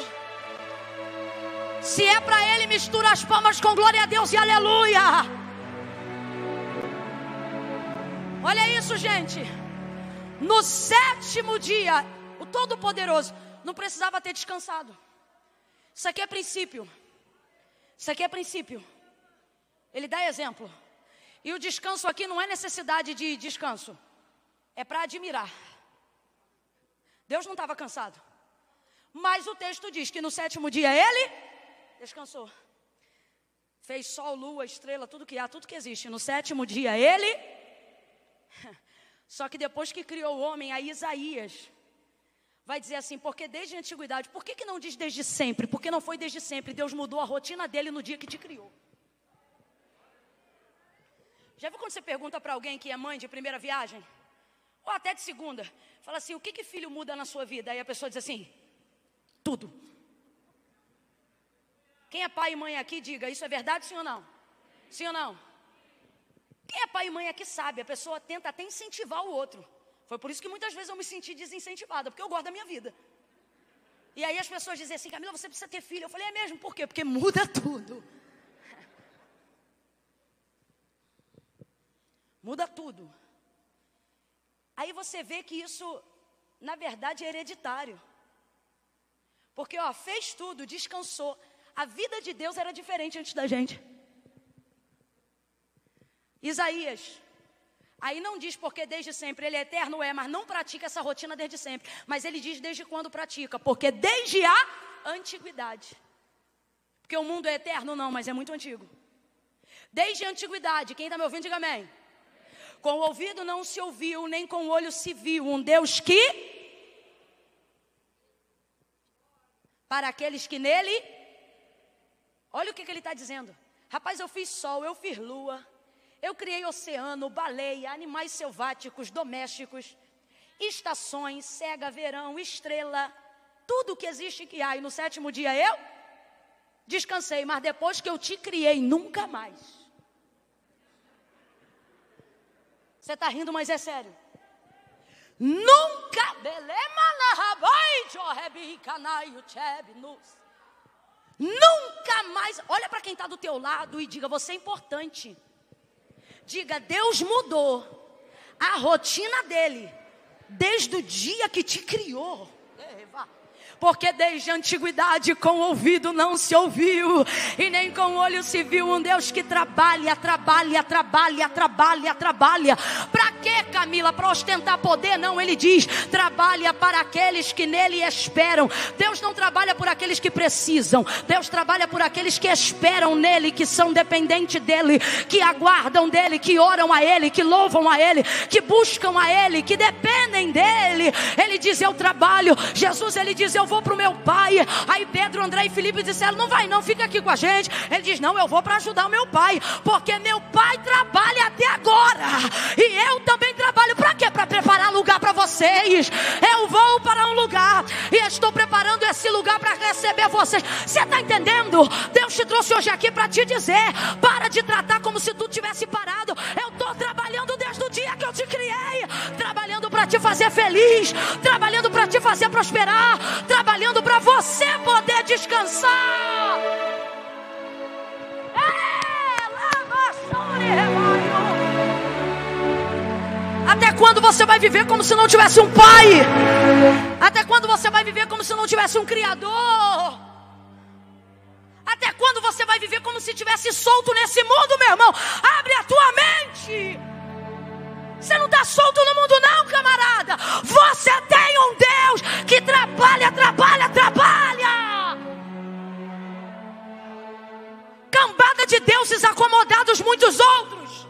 Se é para ele, mistura as palmas com glória a Deus e aleluia. Olha isso, gente. No 7º dia, o Todo-Poderoso não precisava ter descansado. Isso aqui é princípio. Isso aqui é princípio. Ele dá exemplo. E o descanso aqui não é necessidade de descanso. É para admirar. Deus não estava cansado. Mas o texto diz que no 7º dia ele descansou. Fez sol, lua, estrela, tudo que há, tudo que existe. No 7º dia ele... Só que depois que criou o homem, aí Isaías vai dizer assim, porque desde a antiguidade, por que não diz desde sempre? Porque não foi desde sempre, Deus mudou a rotina dele no dia que te criou. Já viu quando você pergunta para alguém que é mãe de primeira viagem? Ou até de segunda, fala assim, o que filho muda na sua vida? Aí a pessoa diz assim, tudo. Quem é pai e mãe aqui, diga, isso é verdade sim ou não? Sim ou não? Quem é pai e mãe aqui sabe, a pessoa tenta até incentivar o outro. Foi por isso que muitas vezes eu me senti desincentivada, porque eu gosto da minha vida. E aí as pessoas dizem assim, Camila, você precisa ter filho. Eu falei, é mesmo? Por quê? Porque muda tudo. Muda tudo. Aí você vê que isso, na verdade, é hereditário. Porque, fez tudo, descansou. A vida de Deus era diferente antes da gente. Isaías, aí não diz porque desde sempre, ele é eterno, mas não pratica essa rotina desde sempre. Mas ele diz desde quando pratica, porque desde a antiguidade. Porque o mundo é eterno, não, mas é muito antigo. Desde a antiguidade, quem está me ouvindo, diga amém. Com o ouvido não se ouviu, nem com o olho se viu, um Deus que, para aqueles que nele, olha o que ele está dizendo. Rapaz, eu fiz sol, eu fiz lua, eu criei oceano, baleia, animais selváticos, domésticos, estações, cega, verão, estrela, tudo que existe que há. E no 7º dia eu descansei, mas depois que eu te criei, nunca mais. Você está rindo, mas é sério. Nunca, nunca mais. Olha para quem está do teu lado e diga, você é importante. Diga, Deus mudou a rotina dele desde o dia que te criou. Porque desde a antiguidade com o ouvido não se ouviu e nem com o olho se viu um Deus que trabalha. Para quê, Camila? Para ostentar poder? Não, ele diz, trabalha para aqueles que nele esperam. Deus não trabalha por aqueles que precisam. Deus trabalha por aqueles que esperam nele, que são dependentes dele, que aguardam dele, que oram a ele, que louvam a ele, que buscam a ele, que dependem dele. Ele diz, eu trabalho. Jesus, ele diz, eu vou para o meu pai. Aí Pedro, André e Filipe disseram, não vai não, fica aqui com a gente. Ele diz, não, eu vou para ajudar o meu pai, porque meu pai trabalha até agora, e eu também trabalho. Para quê? Para preparar lugar para vocês. Eu vou para um lugar e estou preparando esse lugar para receber vocês. Você está entendendo? Deus te trouxe hoje aqui para te dizer, para de tratar como se tu tivesse parado. Eu estou trabalhando desde o dia que eu te criei, trabalhando para te fazer feliz, trabalhando para te fazer prosperar, trabalhando para você poder descansar. Até quando você vai viver como se não tivesse um pai? Até quando você vai viver como se não tivesse um criador? Até quando você vai viver como se estivesse solto nesse mundo, meu irmão? Abre a tua mente. Você não está solto no mundo não, camarada. Você tem um Deus que trabalha. Cambada de deuses acomodados, muitos outros.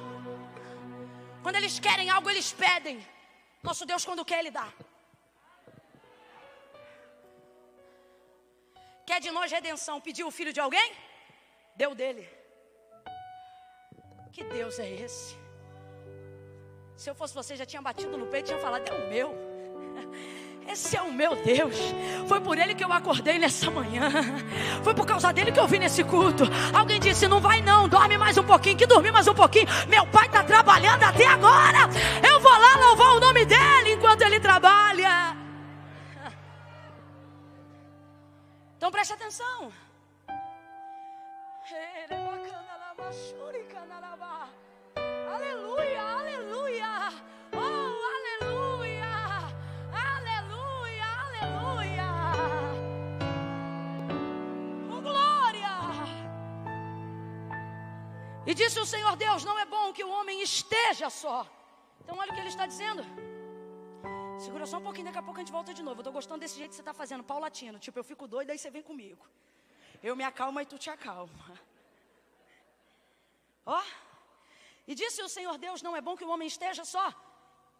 Quando eles querem algo, eles pedem. Nosso Deus, quando quer, Ele dá. Quer de nós redenção? Pediu o filho de alguém? Deu dele. Que Deus é esse? Se eu fosse você, já tinha batido no peito e tinha falado, é o meu. Esse é o meu Deus. Foi por Ele que eu acordei nessa manhã. Foi por causa dele que eu vim nesse culto. Alguém disse, não vai não, dorme mais um pouquinho. Que dormir mais um pouquinho? Meu pai está trabalhando até agora. Eu vou lá louvar o nome dele enquanto ele trabalha. Então preste atenção. Aleluia, aleluia. Oh, aleluia. Aleluia, aleluia. Oh, glória. E disse o Senhor Deus, não é bom que o homem esteja só. Então olha o que ele está dizendo. Segura só um pouquinho, daqui a pouco a gente volta de novo. Eu estou gostando desse jeito que você está fazendo, paulatino. Tipo, eu fico doido, aí você vem comigo. Eu me acalmo e tu te acalma. Ó. E disse o Senhor Deus, não é bom que o homem esteja só.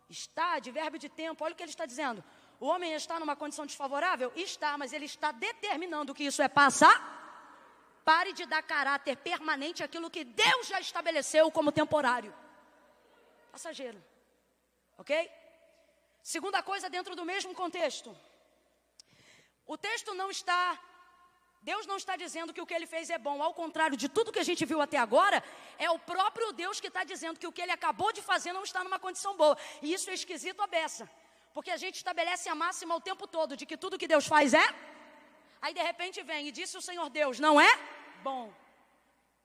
Está, advérbio de tempo, olha o que ele está dizendo. O homem está numa condição desfavorável? Está, mas ele está determinando que isso é passar. Pare de dar caráter permanente àquilo que Deus já estabeleceu como temporário. Passageiro. Ok? Segunda coisa dentro do mesmo contexto. O texto não está Deus não está dizendo que o que ele fez é bom. Ao contrário de tudo que a gente viu até agora, é o próprio Deus que está dizendo que o que ele acabou de fazer não está numa condição boa. E isso é esquisito à beça. Porque a gente estabelece a máxima o tempo todo de que tudo que Deus faz é. Aí de repente vem e disse o Senhor Deus, não é bom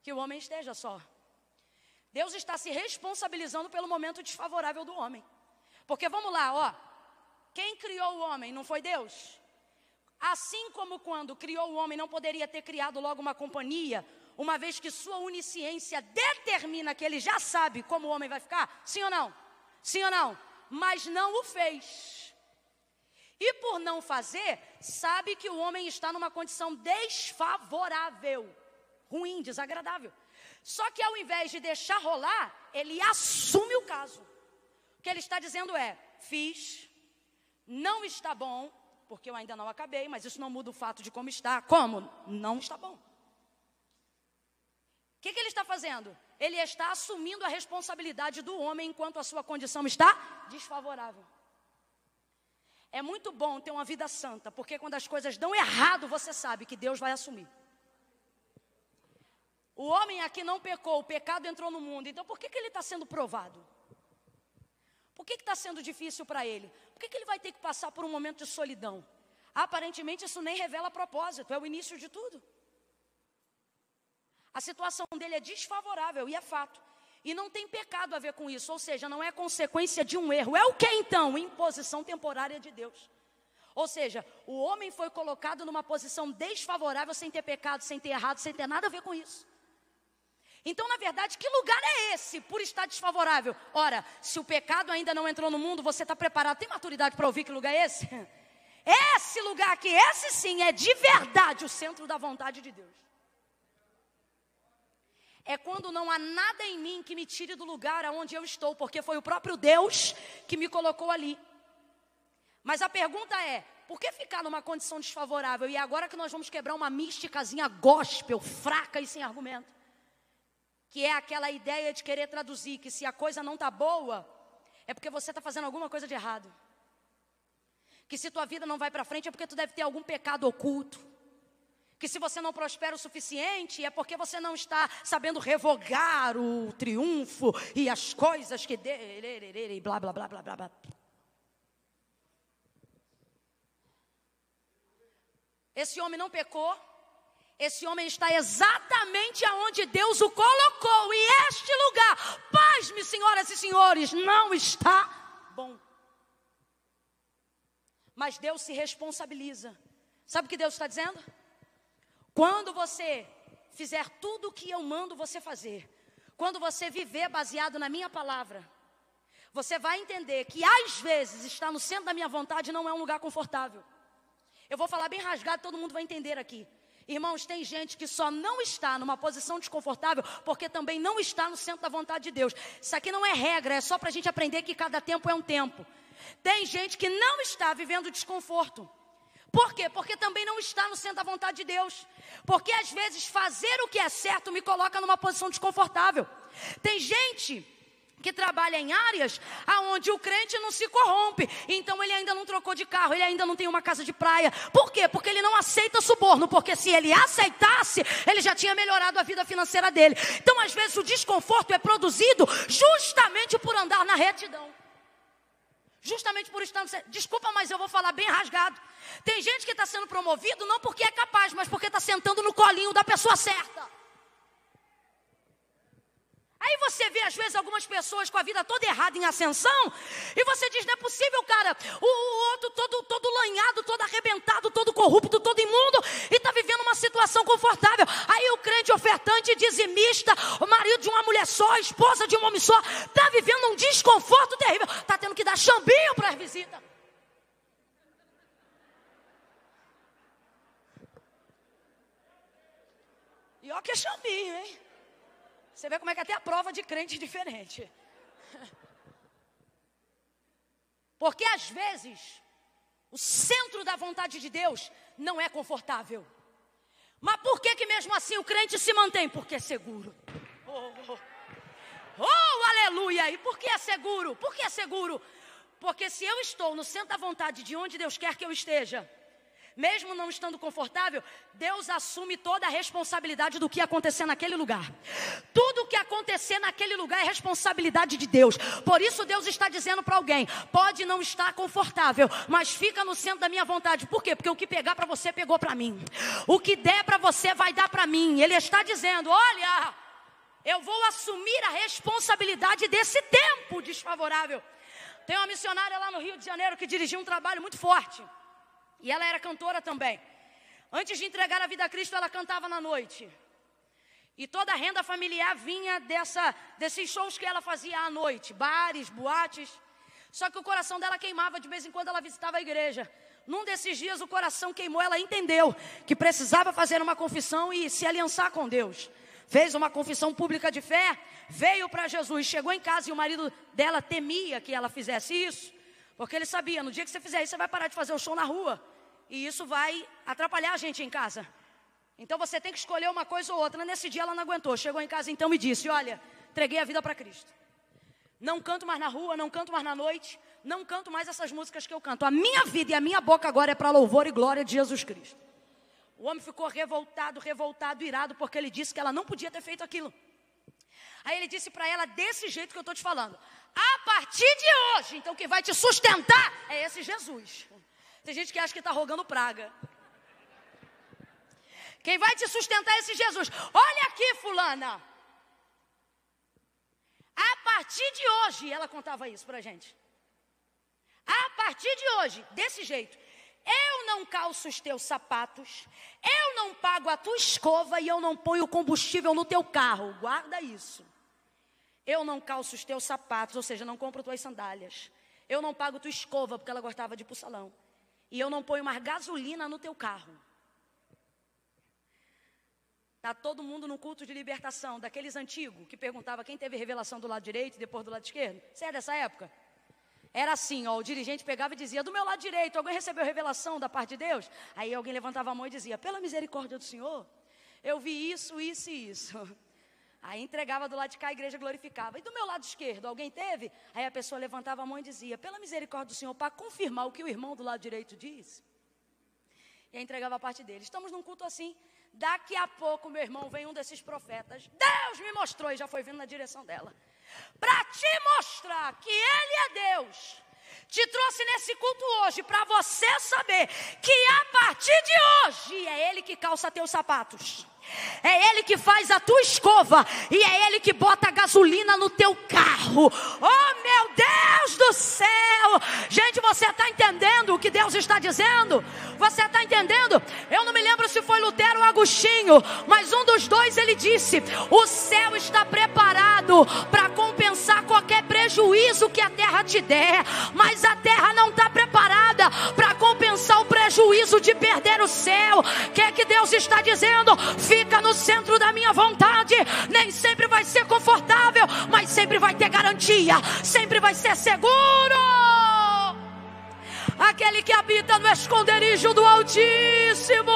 que o homem esteja só. Deus está se responsabilizando pelo momento desfavorável do homem. Porque vamos lá, ó. Quem criou o homem não foi Deus? Assim como quando criou o homem não poderia ter criado logo uma companhia, uma vez que sua onisciência determina que ele já sabe como o homem vai ficar, sim ou não? Sim ou não? Mas não o fez. E por não fazer, sabe que o homem está numa condição desfavorável, ruim, desagradável. Só que ao invés de deixar rolar, ele assume o caso. O que ele está dizendo é, fiz, não está bom, porque eu ainda não acabei, mas isso não muda o fato de como está. Como? Não está bom. O que ele está fazendo? Ele está assumindo a responsabilidade do homem enquanto a sua condição está desfavorável. É muito bom ter uma vida santa, porque quando as coisas dão errado, você sabe que Deus vai assumir. O homem aqui não pecou, o pecado entrou no mundo. Então por que ele está sendo provado? Por que está sendo difícil para ele? Por que ele vai ter que passar por um momento de solidão? Aparentemente isso nem revela propósito, é o início de tudo. A situação dele é desfavorável e é fato. E não tem pecado a ver com isso, ou seja, não é consequência de um erro. É o que então? Imposição temporária de Deus. Ou seja, o homem foi colocado numa posição desfavorável sem ter pecado, sem ter errado, sem ter nada a ver com isso. Então, na verdade, que lugar é esse por estar desfavorável? Ora, se o pecado ainda não entrou no mundo, você está preparado? Tem maturidade para ouvir que lugar é esse? Esse lugar aqui, esse sim é de verdade o centro da vontade de Deus. É quando não há nada em mim que me tire do lugar aonde eu estou, porque foi o próprio Deus que me colocou ali. Mas a pergunta é, por que ficar numa condição desfavorável? E é agora que nós vamos quebrar uma místicazinha gospel, fraca e sem argumento. Que é aquela ideia de querer traduzir que se a coisa não está boa, é porque você está fazendo alguma coisa de errado. Que se tua vida não vai para frente, é porque tu deve ter algum pecado oculto. Que se você não prospera o suficiente, é porque você não está sabendo revogar o triunfo e as coisas que... blá, blá, blá, blá, blá, blá. Esse homem não pecou. Esse homem está exatamente aonde Deus o colocou. E este lugar, pasme, senhoras e senhores, não está bom. Mas Deus se responsabiliza. Sabe o que Deus está dizendo? Quando você fizer tudo o que eu mando você fazer, quando você viver baseado na minha palavra, você vai entender que às vezes estar no centro da minha vontade não é um lugar confortável. Eu vou falar bem rasgado, todo mundo vai entender aqui. Irmãos, tem gente que só não está numa posição desconfortável porque também não está no centro da vontade de Deus. Isso aqui não é regra, é só para a gente aprender que cada tempo é um tempo. Tem gente que não está vivendo desconforto. Por quê? Porque também não está no centro da vontade de Deus. Porque às vezes fazer o que é certo me coloca numa posição desconfortável. Tem gente que trabalha em áreas onde o crente não se corrompe. Então ele ainda não trocou de carro, ele ainda não tem uma casa de praia. Por quê? Porque ele não aceita suborno. Porque se ele aceitasse, ele já tinha melhorado a vida financeira dele. Então às vezes o desconforto é produzido justamente por andar na retidão. Justamente por estar... Desculpa, mas eu vou falar bem rasgado. Tem gente que está sendo promovido não porque é capaz, mas porque está sentando no colinho da pessoa certa. Aí você vê às vezes algumas pessoas com a vida toda errada em ascensão, e você diz, não é possível, cara, o outro todo lanhado, todo arrebentado, todo corrupto, todo imundo, e está vivendo uma situação confortável. Aí o crente ofertante, dizimista, o marido de uma mulher só, a esposa de um homem só, está vivendo um desconforto terrível, está tendo que dar chambinho para as visitas. E ó que é chambinho, hein? Você vê como é que até a prova de crente é diferente. Porque às vezes, o centro da vontade de Deus não é confortável. Mas por que mesmo assim o crente se mantém? Porque é seguro. Oh, aleluia! E por que é seguro? Por que é seguro? Porque se eu estou no centro da vontade de onde Deus quer que eu esteja, mesmo não estando confortável, Deus assume toda a responsabilidade do que acontecer naquele lugar. Tudo que acontecer naquele lugar é responsabilidade de Deus. Por isso Deus está dizendo para alguém: pode não estar confortável, mas fica no centro da minha vontade. Por quê? Porque o que pegar para você, pegou para mim. O que der para você, vai dar para mim. Ele está dizendo: olha, eu vou assumir a responsabilidade desse tempo desfavorável. Tem uma missionária lá no Rio de Janeiro que dirigiu um trabalho muito forte. E ela era cantora também. Antes de entregar a vida a Cristo, ela cantava na noite. E toda a renda familiar vinha desses shows que ela fazia à noite. Bares, boates. Só que o coração dela queimava, de vez em quando ela visitava a igreja. Num desses dias o coração queimou, ela entendeu que precisava fazer uma confissão e se aliançar com Deus. Fez uma confissão pública de fé, veio para Jesus, chegou em casa e o marido dela temia que ela fizesse isso. Porque ele sabia, no dia que você fizer isso, você vai parar de fazer o show na rua. E isso vai atrapalhar a gente em casa. Então você tem que escolher uma coisa ou outra. Nesse dia ela não aguentou, chegou em casa então e disse: olha, entreguei a vida para Cristo. Não canto mais na rua, não canto mais na noite, não canto mais essas músicas que eu canto. A minha vida e a minha boca agora é para louvor e glória de Jesus Cristo. O homem ficou revoltado, irado, porque ele disse que ela não podia ter feito aquilo. Aí ele disse para ela, desse jeito que eu estou te falando: a partir de hoje, então quem vai te sustentar é esse Jesus. Tem gente que acha que está rogando praga. Quem vai te sustentar é esse Jesus. Olha aqui, fulana. A partir de hoje, ela contava isso para a gente. A partir de hoje, desse jeito, eu não calço os teus sapatos, eu não pago a tua escova e eu não ponho combustível no teu carro. Guarda isso. Eu não calço os teus sapatos, ou seja, não compro tuas sandálias. Eu não pago tua escova, porque ela gostava de ir para o salão. E eu não ponho mais gasolina no teu carro. Está todo mundo no culto de libertação, daqueles antigos, que perguntava quem teve revelação do lado direito e depois do lado esquerdo. Você é dessa época? Era assim, ó, o dirigente pegava e dizia: do meu lado direito, alguém recebeu revelação da parte de Deus? Aí alguém levantava a mão e dizia: pela misericórdia do Senhor, eu vi isso, isso e isso. Aí entregava do lado de cá, a igreja glorificava. E do meu lado esquerdo, alguém teve? Aí a pessoa levantava a mão e dizia: pela misericórdia do Senhor, para confirmar o que o irmão do lado direito disse. E aí entregava a parte dele. Estamos num culto assim. Daqui a pouco, meu irmão, vem um desses profetas. Deus me mostrou, e já foi vindo na direção dela. Para te mostrar que Ele é Deus. Te trouxe nesse culto hoje para você saber que a partir de hoje é Ele que calça teus sapatos. É Ele que faz a tua escova. E é Ele que bota a gasolina no teu carro. Oh, meu Deus do céu! Gente, você está entendendo o que Deus está dizendo? Você está entendendo? Eu não me lembro se foi Lutero ou Agostinho, mas um dos dois ele disse: o céu está preparado para compensar qualquer prejuízo que a terra te der, mas a terra não está preparada para compensar o prejuízo de perder o céu. O que é que Deus está dizendo? Fica no centro da minha vontade. Nem sempre vai ser confortável, mas sempre vai ter garantia, sempre vai ser seguro. Aquele que habita no esconderijo do Altíssimo,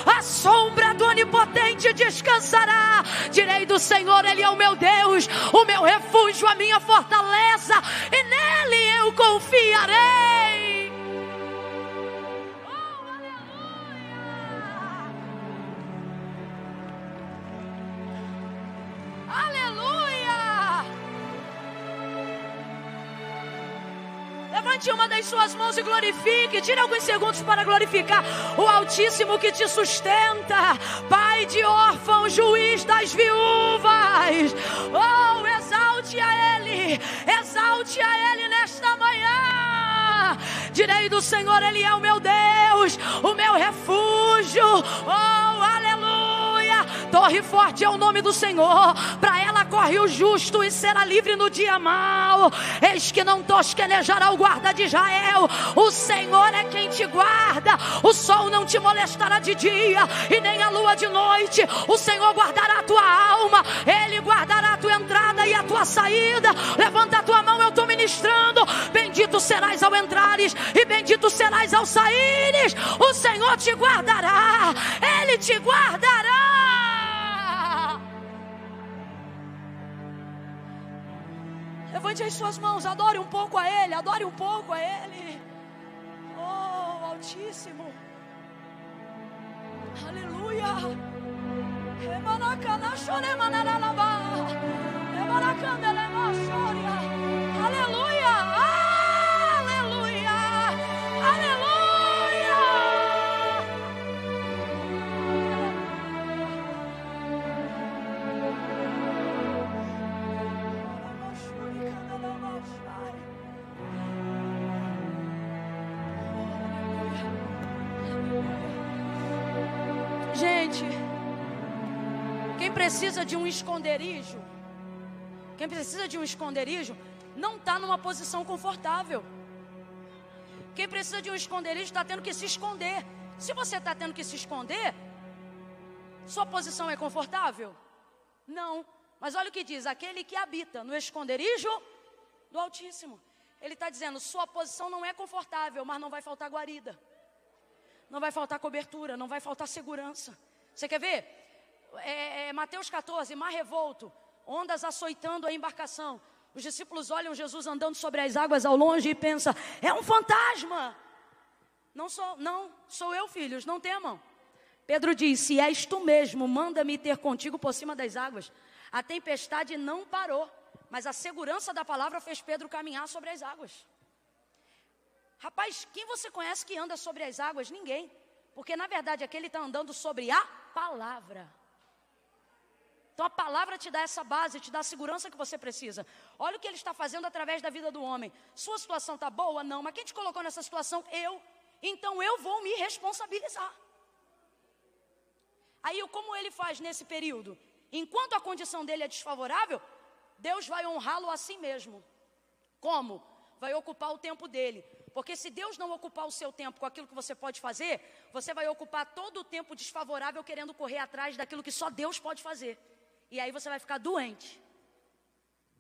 a sombra do Onipotente descansará. Direi do Senhor: Ele é o meu Deus, o meu refúgio, a minha fortaleza, e nele eu confiarei. Oh, aleluia! Aleluia! Levante uma das suas mãos e glorifique. Tire alguns segundos para glorificar o Altíssimo que te sustenta. Pai de órfãos, juiz das viúvas. Oh, exalte a Ele. Exalte a Ele nesta manhã. Direi do Senhor: Ele é o meu Deus, o meu refúgio. Oh, aleluia. Torre forte é o nome do Senhor. Para ela corre o justo e será livre no dia mau. Eis que não tosquenejará o guarda de Israel. O Senhor é quem te guarda. O sol não te molestará de dia e nem a lua de noite. O Senhor guardará a tua alma. Ele guardará a tua entrada e a tua saída. Levanta a tua mão, eu estou ministrando. Bendito serás ao entrares e bendito serás ao saíres. O Senhor te guardará. Ele te guardará. Levante as suas mãos, adore um pouco a Ele, adore um pouco a Ele. Oh, Altíssimo. Aleluia. Aleluia. Aleluia. Aleluia. Gente, quem precisa de um esconderijo, não está numa posição confortável. Quem precisa de um esconderijo está tendo que se esconder. Se você está tendo que se esconder, sua posição é confortável? Não. Mas olha o que diz: aquele que habita no esconderijo do Altíssimo. Ele está dizendo, sua posição não é confortável, mas não vai faltar guarida. Não vai faltar cobertura, não vai faltar segurança. Você quer ver? Mateus 14, mar revolto, ondas açoitando a embarcação. Os discípulos olham Jesus andando sobre as águas ao longe e pensam, é um fantasma. Não, sou eu, filhos, não temam. Pedro diz, se és tu mesmo, manda-me ter contigo por cima das águas. A tempestade não parou, mas a segurança da palavra fez Pedro caminhar sobre as águas. Rapaz, quem você conhece que anda sobre as águas? Ninguém. Porque na verdade aquele está andando sobre a palavra. Então a palavra te dá essa base, te dá a segurança que você precisa. Olha o que ele está fazendo através da vida do homem. Sua situação está boa? Não. Mas quem te colocou nessa situação? Eu. Então eu vou me responsabilizar. Aí como ele faz nesse período? Enquanto a condição dele é desfavorável, Deus vai honrá-lo assim mesmo. Como? Vai ocupar o tempo dele. Porque se Deus não ocupar o seu tempo com aquilo que você pode fazer, você vai ocupar todo o tempo desfavorável querendo correr atrás daquilo que só Deus pode fazer. E aí você vai ficar doente.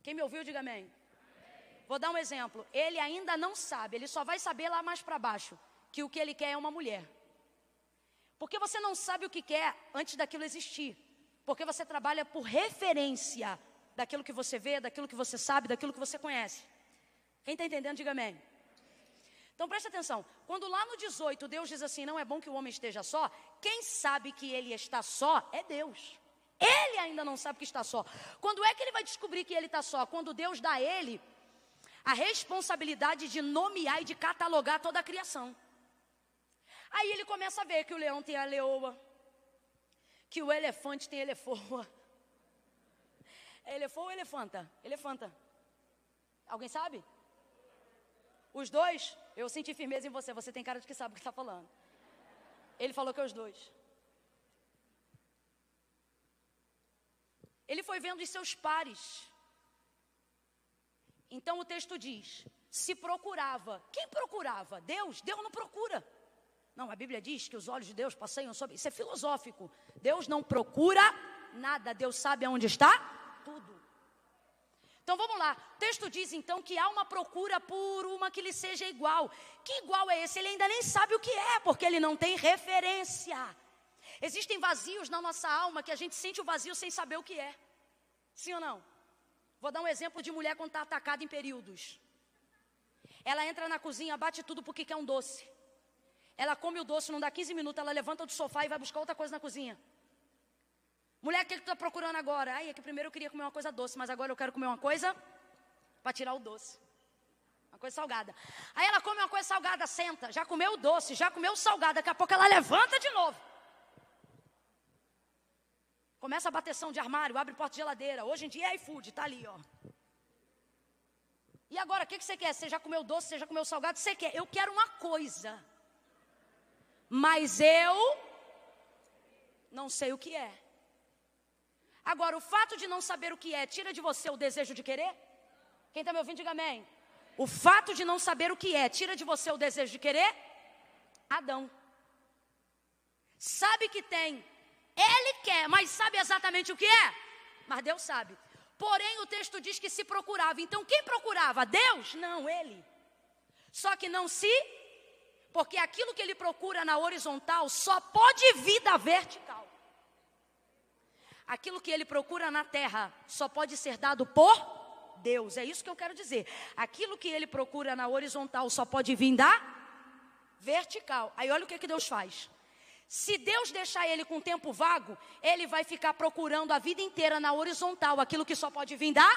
Quem me ouviu, diga amém. Vou dar um exemplo. Ele ainda não sabe, ele só vai saber lá mais para baixo, que o que ele quer é uma mulher. Porque você não sabe o que quer antes daquilo existir. Porque você trabalha por referência daquilo que você vê, daquilo que você sabe, daquilo que você conhece. Quem está entendendo, diga amém. Então preste atenção, quando lá no 18 Deus diz assim, não é bom que o homem esteja só, quem sabe que ele está só é Deus. Ele ainda não sabe que está só. Quando é que ele vai descobrir que ele está só? Quando Deus dá a ele a responsabilidade de nomear e de catalogar toda a criação. Aí ele começa a ver que o leão tem a leoa, que o elefante tem elefoa. É elefoa ou elefanta? Elefanta. Alguém sabe? Os dois? Eu senti firmeza em você. Você tem cara de que sabe o que está falando. Ele falou que é os dois. Ele foi vendo os seus pares. Então o texto diz, se procurava. Quem procurava? Deus? Deus não procura. Não, a Bíblia diz que os olhos de Deus passeiam sobre... Isso é filosófico. Deus não procura nada. Deus sabe aonde está tudo. Então vamos lá, o texto diz então que há uma procura por uma que lhe seja igual. Que igual é esse? Ele ainda nem sabe o que é, porque ele não tem referência. Existem vazios na nossa alma que a gente sente o vazio sem saber o que é. Sim ou não? Vou dar um exemplo de mulher quando está atacada em períodos. Ela entra na cozinha, bate tudo porque quer um doce. Ela come o doce, não dá 15 minutos, ela levanta do sofá e vai buscar outra coisa na cozinha. Mulher, o que tu está procurando agora? Ai, é que primeiro eu queria comer uma coisa doce, mas agora eu quero comer uma coisa para tirar o doce. Uma coisa salgada. Aí ela come uma coisa salgada, senta, já comeu o doce, já comeu o salgado, daqui a pouco ela levanta de novo. Começa a bateção de armário, abre porta de geladeira. Hoje em dia é iFood, tá ali, ó. E agora, o que você quer? Você já comeu doce, você já comeu salgado? Você quer? Eu quero uma coisa. Mas eu não sei o que é. Agora, o fato de não saber o que é, tira de você o desejo de querer? Quem está me ouvindo, diga amém. O fato de não saber o que é, tira de você o desejo de querer? Adão. Sabe que tem. Ele quer, mas sabe exatamente o que é? Mas Deus sabe. Porém, o texto diz que se procurava. Então, quem procurava? Deus? Não, ele. Só que não se... Porque aquilo que ele procura na horizontal só pode vir da vertical. Aquilo que ele procura na terra só pode ser dado por Deus. É isso que eu quero dizer. Aquilo que ele procura na horizontal só pode vir da vertical. Aí olha o que Deus faz. Se Deus deixar ele com tempo vago, ele vai ficar procurando a vida inteira na horizontal, aquilo que só pode vir da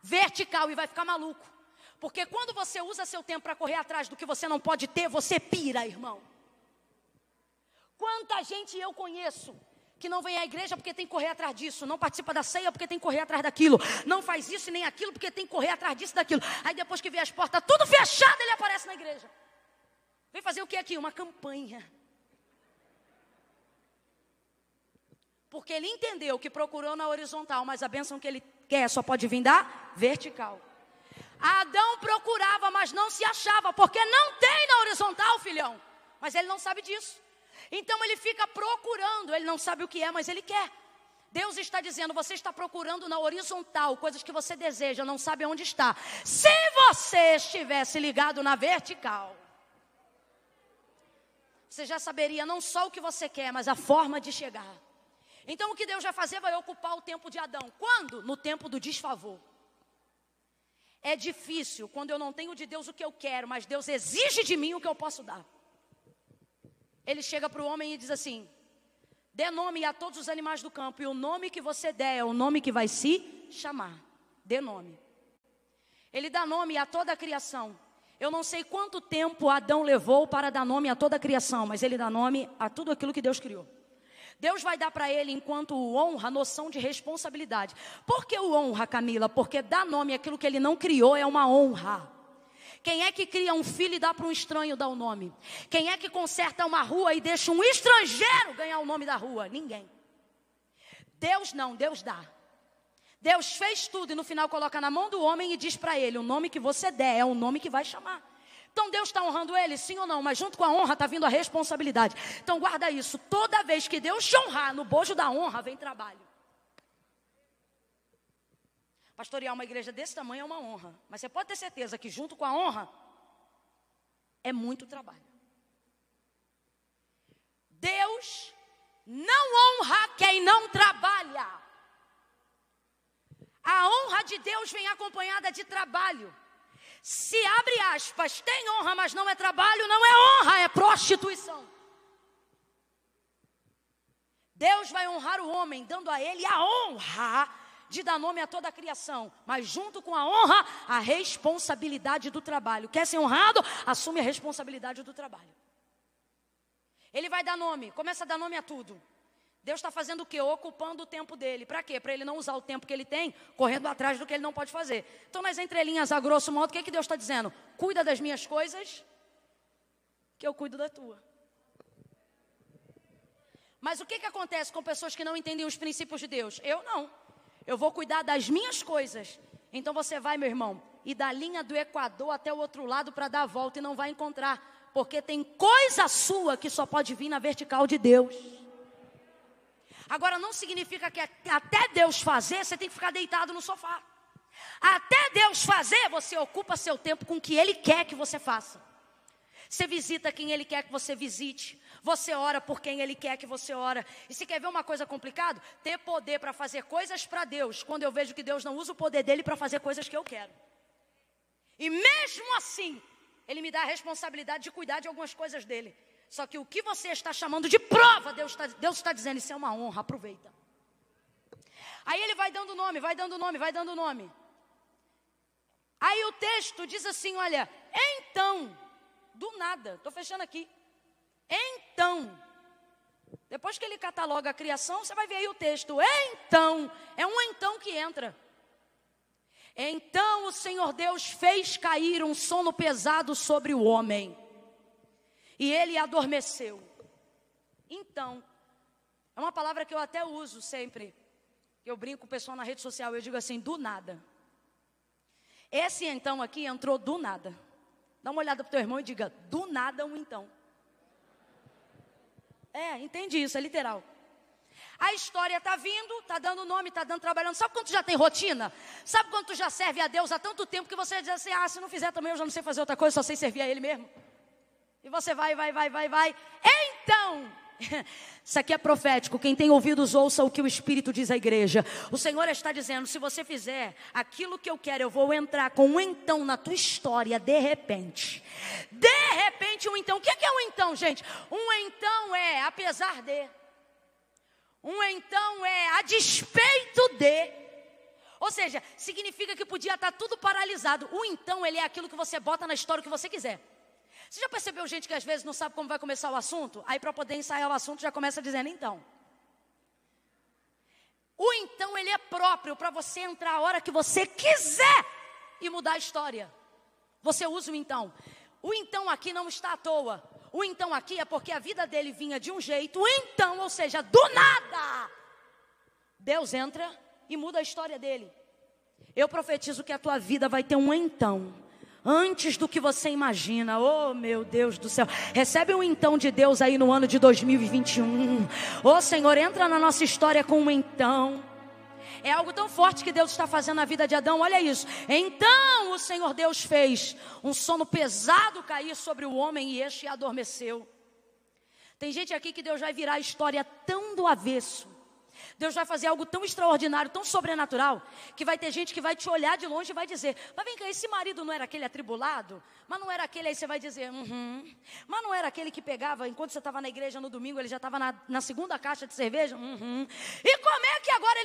vertical, e vai ficar maluco. Porque quando você usa seu tempo para correr atrás do que você não pode ter, você pira, irmão. Quanta gente eu conheço que não vem à igreja porque tem que correr atrás disso, não participa da ceia porque tem que correr atrás daquilo, não faz isso e nem aquilo porque tem que correr atrás disso e daquilo. Aí depois que vê as portas tudo fechadas, ele aparece na igreja. Vem fazer o que aqui? Uma campanha. Porque ele entendeu que procurou na horizontal, mas a bênção que ele quer só pode vir da vertical. Adão procurava, mas não se achava, porque não tem na horizontal, filhão. Mas ele não sabe disso. Então ele fica procurando, ele não sabe o que é, mas ele quer. Deus está dizendo, você está procurando na horizontal, coisas que você deseja, não sabe onde está. Se você estivesse ligado na vertical, você já saberia não só o que você quer, mas a forma de chegar. Então o que Deus vai fazer vai ocupar o tempo de Adão. Quando? No tempo do desfavor. É difícil quando eu não tenho de Deus o que eu quero, mas Deus exige de mim o que eu posso dar. Ele chega para o homem e diz assim, dê nome a todos os animais do campo, e o nome que você der é o nome que vai se chamar. Dê nome. Ele dá nome a toda a criação. Eu não sei quanto tempo Adão levou para dar nome a toda a criação, mas ele dá nome a tudo aquilo que Deus criou. Deus vai dar para ele, enquanto o honra, noção de responsabilidade. Por que o honra, Camila? Porque dar nome àquilo que ele não criou é uma honra. Quem é que cria um filho e dá para um estranho dar o nome? Quem é que conserta uma rua e deixa um estrangeiro ganhar o nome da rua? Ninguém. Deus não, Deus dá. Deus fez tudo e no final coloca na mão do homem e diz para ele, o nome que você der é o nome que vai chamar. Então Deus está honrando ele, sim ou não? Mas junto com a honra está vindo a responsabilidade. Então guarda isso, toda vez que Deus te honrar, no bojo da honra vem trabalho. Pastorear uma igreja desse tamanho é uma honra. Mas você pode ter certeza que junto com a honra, é muito trabalho. Deus não honra quem não trabalha. A honra de Deus vem acompanhada de trabalho. Se abre aspas, tem honra, mas não é trabalho, não é honra, é prostituição. Deus vai honrar o homem, dando a ele a honra de dar nome a toda a criação, mas junto com a honra, a responsabilidade do trabalho. Quer ser honrado? Assume a responsabilidade do trabalho. Ele vai dar nome, começa a dar nome a tudo. Deus está fazendo o quê? Ocupando o tempo dele. Para quê? Para ele não usar o tempo que ele tem, correndo atrás do que ele não pode fazer. Então, nas entrelinhas, a grosso modo, o que Deus está dizendo? Cuida das minhas coisas, que eu cuido da tua. Mas o que acontece com pessoas que não entendem os princípios de Deus? Eu não. Eu vou cuidar das minhas coisas. Então você vai, meu irmão, e da linha do Equador até o outro lado para dar a volta e não vai encontrar. Porque tem coisa sua que só pode vir na vertical de Deus. Agora não significa que até Deus fazer, você tem que ficar deitado no sofá. Até Deus fazer, você ocupa seu tempo com o que Ele quer que você faça. Você visita quem Ele quer que você visite. Você ora por quem Ele quer que você ora. E se quer ver uma coisa complicada, ter poder para fazer coisas para Deus, quando eu vejo que Deus não usa o poder dEle para fazer coisas que eu quero. E mesmo assim, Ele me dá a responsabilidade de cuidar de algumas coisas dEle. Só que o que você está chamando de prova, Deus está dizendo, isso é uma honra, aproveita. Aí ele vai dando nome, vai dando nome, vai dando nome. Aí o texto diz assim, olha, então, do nada, estou fechando aqui. Então, depois que ele cataloga a criação, você vai ver aí o texto. Então, é um então que entra. Então o Senhor Deus fez cair um sono pesado sobre o homem. E ele adormeceu. Então, é uma palavra que eu até uso sempre. Eu brinco com o pessoal na rede social, eu digo assim, do nada. Esse então aqui entrou do nada. Dá uma olhada para o teu irmão e diga, do nada um então. Entende isso, é literal. A história está vindo, está dando nome, está dando trabalhando. Sabe quando tu já tem rotina? Sabe quando tu já serve a Deus há tanto tempo que você diz assim, se não fizer também eu já não sei fazer outra coisa, só sei servir a Ele mesmo. E você vai. Então, isso aqui é profético. Quem tem ouvidos, ouça o que o Espírito diz à igreja. O Senhor está dizendo, se você fizer aquilo que eu quero, eu vou entrar com um então na tua história, de repente. De repente repete um então. O que é um então, gente? Um então é apesar de. Um então é a despeito de. Ou seja, significa que podia estar tudo paralisado. O então, ele é aquilo que você bota na história que você quiser. Você já percebeu gente que às vezes não sabe como vai começar o assunto? Aí para poder ensaiar o assunto já começa dizendo então. O então, ele é próprio para você entrar a hora que você quiser e mudar a história. Você usa o então. O então aqui não está à toa. O então aqui é porque a vida dele vinha de um jeito. O então, ou seja, do nada, Deus entra e muda a história dele. Eu profetizo que a tua vida vai ter um então, antes do que você imagina. Oh meu Deus do céu, recebe um então de Deus aí no ano de 2021. Oh Senhor, entra na nossa história com um então. É algo tão forte que Deus está fazendo na vida de Adão, olha isso. Então o Senhor Deus fez um sono pesado cair sobre o homem e este adormeceu. Tem gente aqui que Deus vai virar a história tão do avesso. Deus vai fazer algo tão extraordinário, tão sobrenatural, que vai ter gente que vai te olhar de longe e vai dizer: mas vem cá, esse marido não era aquele atribulado? Mas não era aquele, aí você vai dizer, mas não era aquele que pegava, enquanto você estava na igreja no domingo, ele já estava na segunda caixa de cerveja? E como é que agora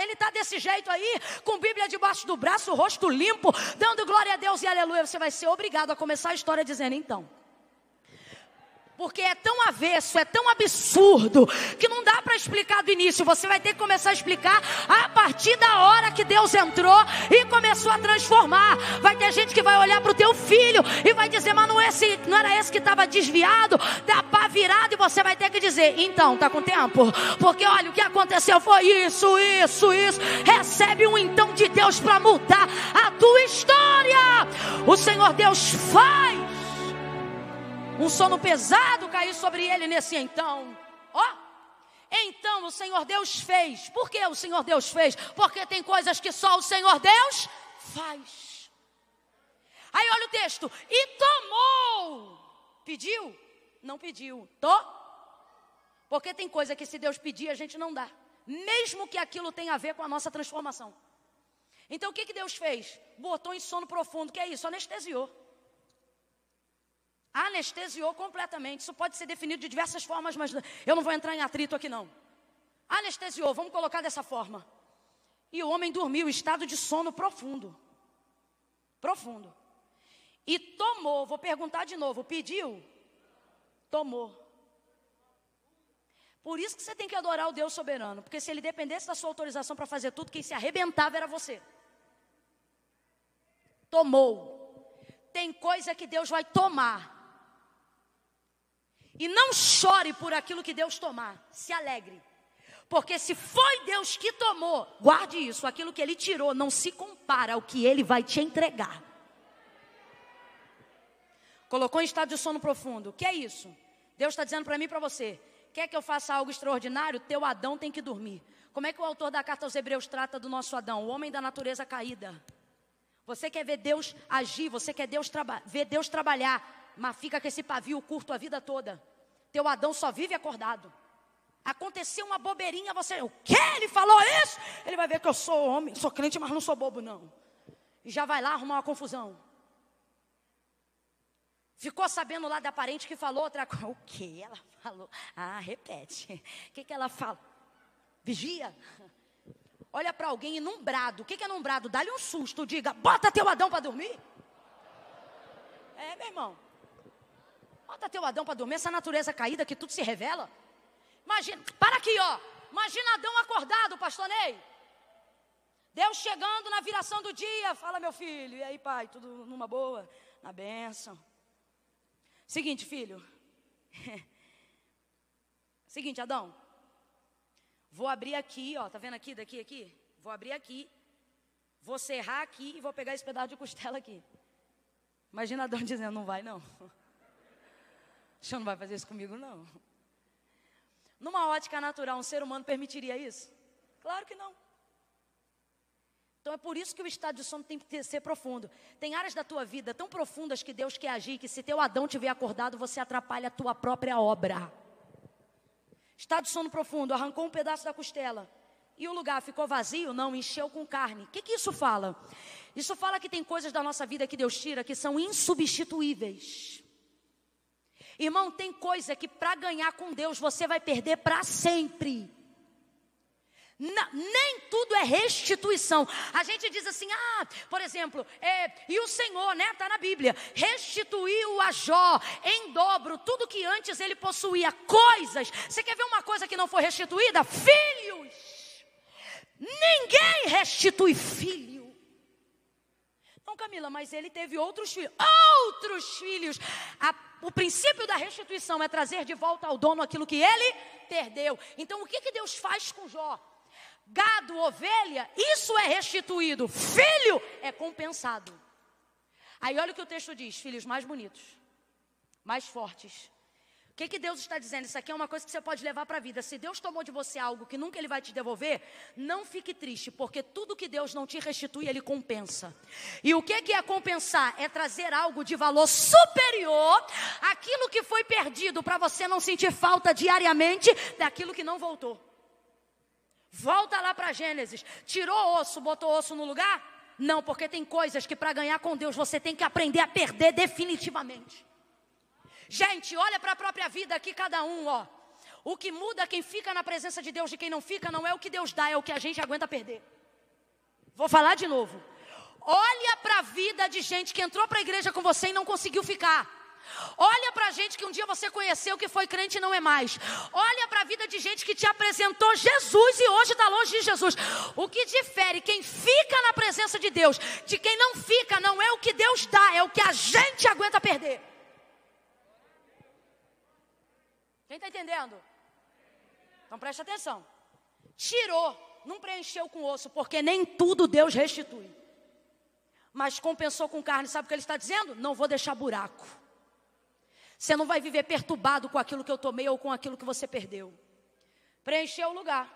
ele está desse jeito aí, com Bíblia debaixo do braço, o rosto limpo, dando glória a Deus e aleluia? Você vai ser obrigado a começar a história dizendo então. Porque é tão avesso, é tão absurdo, que não dá para explicar do início. Você vai ter que começar a explicar a partir da hora que Deus entrou e começou a transformar. Vai ter gente que vai olhar para o teu filho e vai dizer: mas não era esse que estava desviado, da pá virado. E você vai ter que dizer: então, está com tempo? Porque olha, o que aconteceu foi isso. Recebe um então de Deus para mudar a tua história. O Senhor Deus faz um sono pesado cair sobre ele nesse então. Então o Senhor Deus fez. Por que o Senhor Deus fez? Porque tem coisas que só o Senhor Deus faz. Aí olha o texto: e tomou. Pediu? Não pediu. Porque tem coisa que se Deus pedir a gente não dá, mesmo que aquilo tenha a ver com a nossa transformação. Então o que Deus fez? Botou em sono profundo. Que é isso? Anestesiou. Anestesiou completamente. Isso pode ser definido de diversas formas, mas eu não vou entrar em atrito aqui não. Anestesiou, vamos colocar dessa forma. E o homem dormiu, estado de sono profundo. Profundo. E tomou, vou perguntar de novo, pediu? Tomou. Por isso que você tem que adorar o Deus soberano. Porque se ele dependesse da sua autorização para fazer tudo, quem se arrebentava era você. Tomou. Tem coisa que Deus vai tomar. E não chore por aquilo que Deus tomar, se alegre. Porque se foi Deus que tomou, guarde isso, aquilo que Ele tirou não se compara ao que Ele vai te entregar. Colocou em estado de sono profundo, o que é isso? Deus está dizendo para mim e para você: quer que eu faça algo extraordinário? Teu Adão tem que dormir. Como é que o autor da carta aos Hebreus trata do nosso Adão? O homem da natureza caída. Você quer ver Deus agir, você quer ver Deus trabalhar, mas fica com esse pavio curto a vida toda. Teu Adão só vive acordado. Aconteceu uma bobeirinha, você: o quê? Ele falou isso? Ele vai ver que eu sou homem, sou crente, mas não sou bobo não. E já vai lá arrumar uma confusão. Ficou sabendo lá da parente que falou outra coisa. O que ela falou? Repete. O que ela fala? Vigia. Olha para alguém e num brado. O que é num brado? Dá-lhe um susto, diga: bota teu Adão para dormir. Meu irmão, bota teu Adão para dormir. Essa natureza caída que tudo se revela. Imagina, para aqui imagina Adão acordado, pastor Ney. Deus chegando na viração do dia. Fala, meu filho, e aí pai, tudo numa boa? Na bênção. Seguinte, filho. Seguinte, Adão. Vou abrir aqui, tá vendo aqui, daqui, aqui? Vou abrir aqui. Vou serrar aqui e vou pegar esse pedaço de costela aqui. Imagina Adão dizendo: não vai não. O senhor não vai fazer isso comigo não. Numa ótica natural, um ser humano permitiria isso? Claro que não. Então é por isso que o estado de sono tem que ser profundo. Tem áreas da tua vida tão profundas que Deus quer agir, que se teu Adão tiver acordado, você atrapalha a tua própria obra. Estado de sono profundo, arrancou um pedaço da costela. E o lugar ficou vazio? Não, encheu com carne. O que isso fala? Isso fala que tem coisas da nossa vida que Deus tira que são insubstituíveis. Irmão, tem coisa que para ganhar com Deus você vai perder para sempre. Nem tudo é restituição. A gente diz assim, por exemplo, e o Senhor, né, está na Bíblia, restituiu a Jó em dobro tudo que antes ele possuía, coisas. Você quer ver uma coisa que não foi restituída? Filhos. Ninguém restitui filho. Não, Camila, mas ele teve outros filhos. O princípio da restituição é trazer de volta ao dono aquilo que ele perdeu. Então o que Deus faz com Jó? Gado, ovelha, isso é restituído. Filho é compensado. Aí olha o que o texto diz: filhos mais bonitos, mais fortes. O que Deus está dizendo? Isso aqui é uma coisa que você pode levar para a vida. Se Deus tomou de você algo que nunca Ele vai te devolver, não fique triste, porque tudo que Deus não te restitui, Ele compensa. E o que é compensar? É trazer algo de valor superior àquilo que foi perdido, para você não sentir falta diariamente daquilo que não voltou. Volta lá para Gênesis. Tirou osso, botou osso no lugar? Não, porque tem coisas que para ganhar com Deus você tem que aprender a perder definitivamente. Gente, olha para a própria vida aqui, cada um, ó. O que muda quem fica na presença de Deus de quem não fica não é o que Deus dá, é o que a gente aguenta perder. Vou falar de novo. Olha para a vida de gente que entrou para a igreja com você e não conseguiu ficar. Olha para a gente que um dia você conheceu, que foi crente e não é mais. Olha para a vida de gente que te apresentou Jesus e hoje está longe de Jesus. O que difere quem fica na presença de Deus de quem não fica não é o que Deus dá, é o que a gente aguenta perder. Quem está entendendo? Então preste atenção. Tirou, não preencheu com osso, porque nem tudo Deus restitui. Mas compensou com carne. Sabe o que ele está dizendo? Não vou deixar buraco. Você não vai viver perturbado com aquilo que eu tomei ou com aquilo que você perdeu. Preencheu o lugar.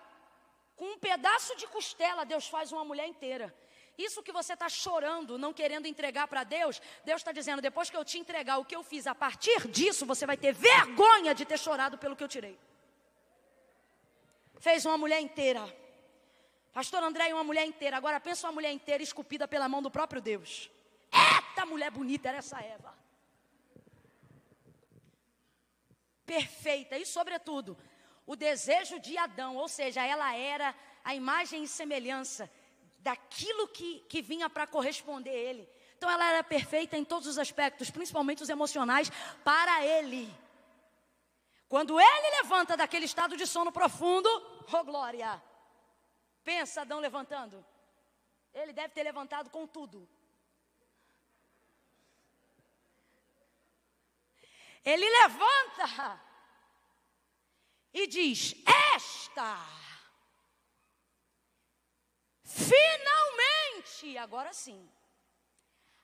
Com um pedaço de costela, Deus faz uma mulher inteira. Isso que você está chorando, não querendo entregar para Deus, Deus está dizendo, depois que eu te entregar o que eu fiz, a partir disso, você vai ter vergonha de ter chorado pelo que eu tirei. Fez uma mulher inteira. Pastor André, uma mulher inteira. Agora pensa uma mulher inteira esculpida pela mão do próprio Deus. Eita, mulher bonita era essa Eva. Perfeita. E sobretudo, o desejo de Adão. Ou seja, ela era a imagem e semelhança daquilo que vinha para corresponder a ele. Então ela era perfeita em todos os aspectos, principalmente os emocionais, para ele. Quando ele levanta daquele estado de sono profundo, oh glória! Pensa Adão levantando. Ele deve ter levantado com tudo. Ele levanta e diz, finalmente, agora sim.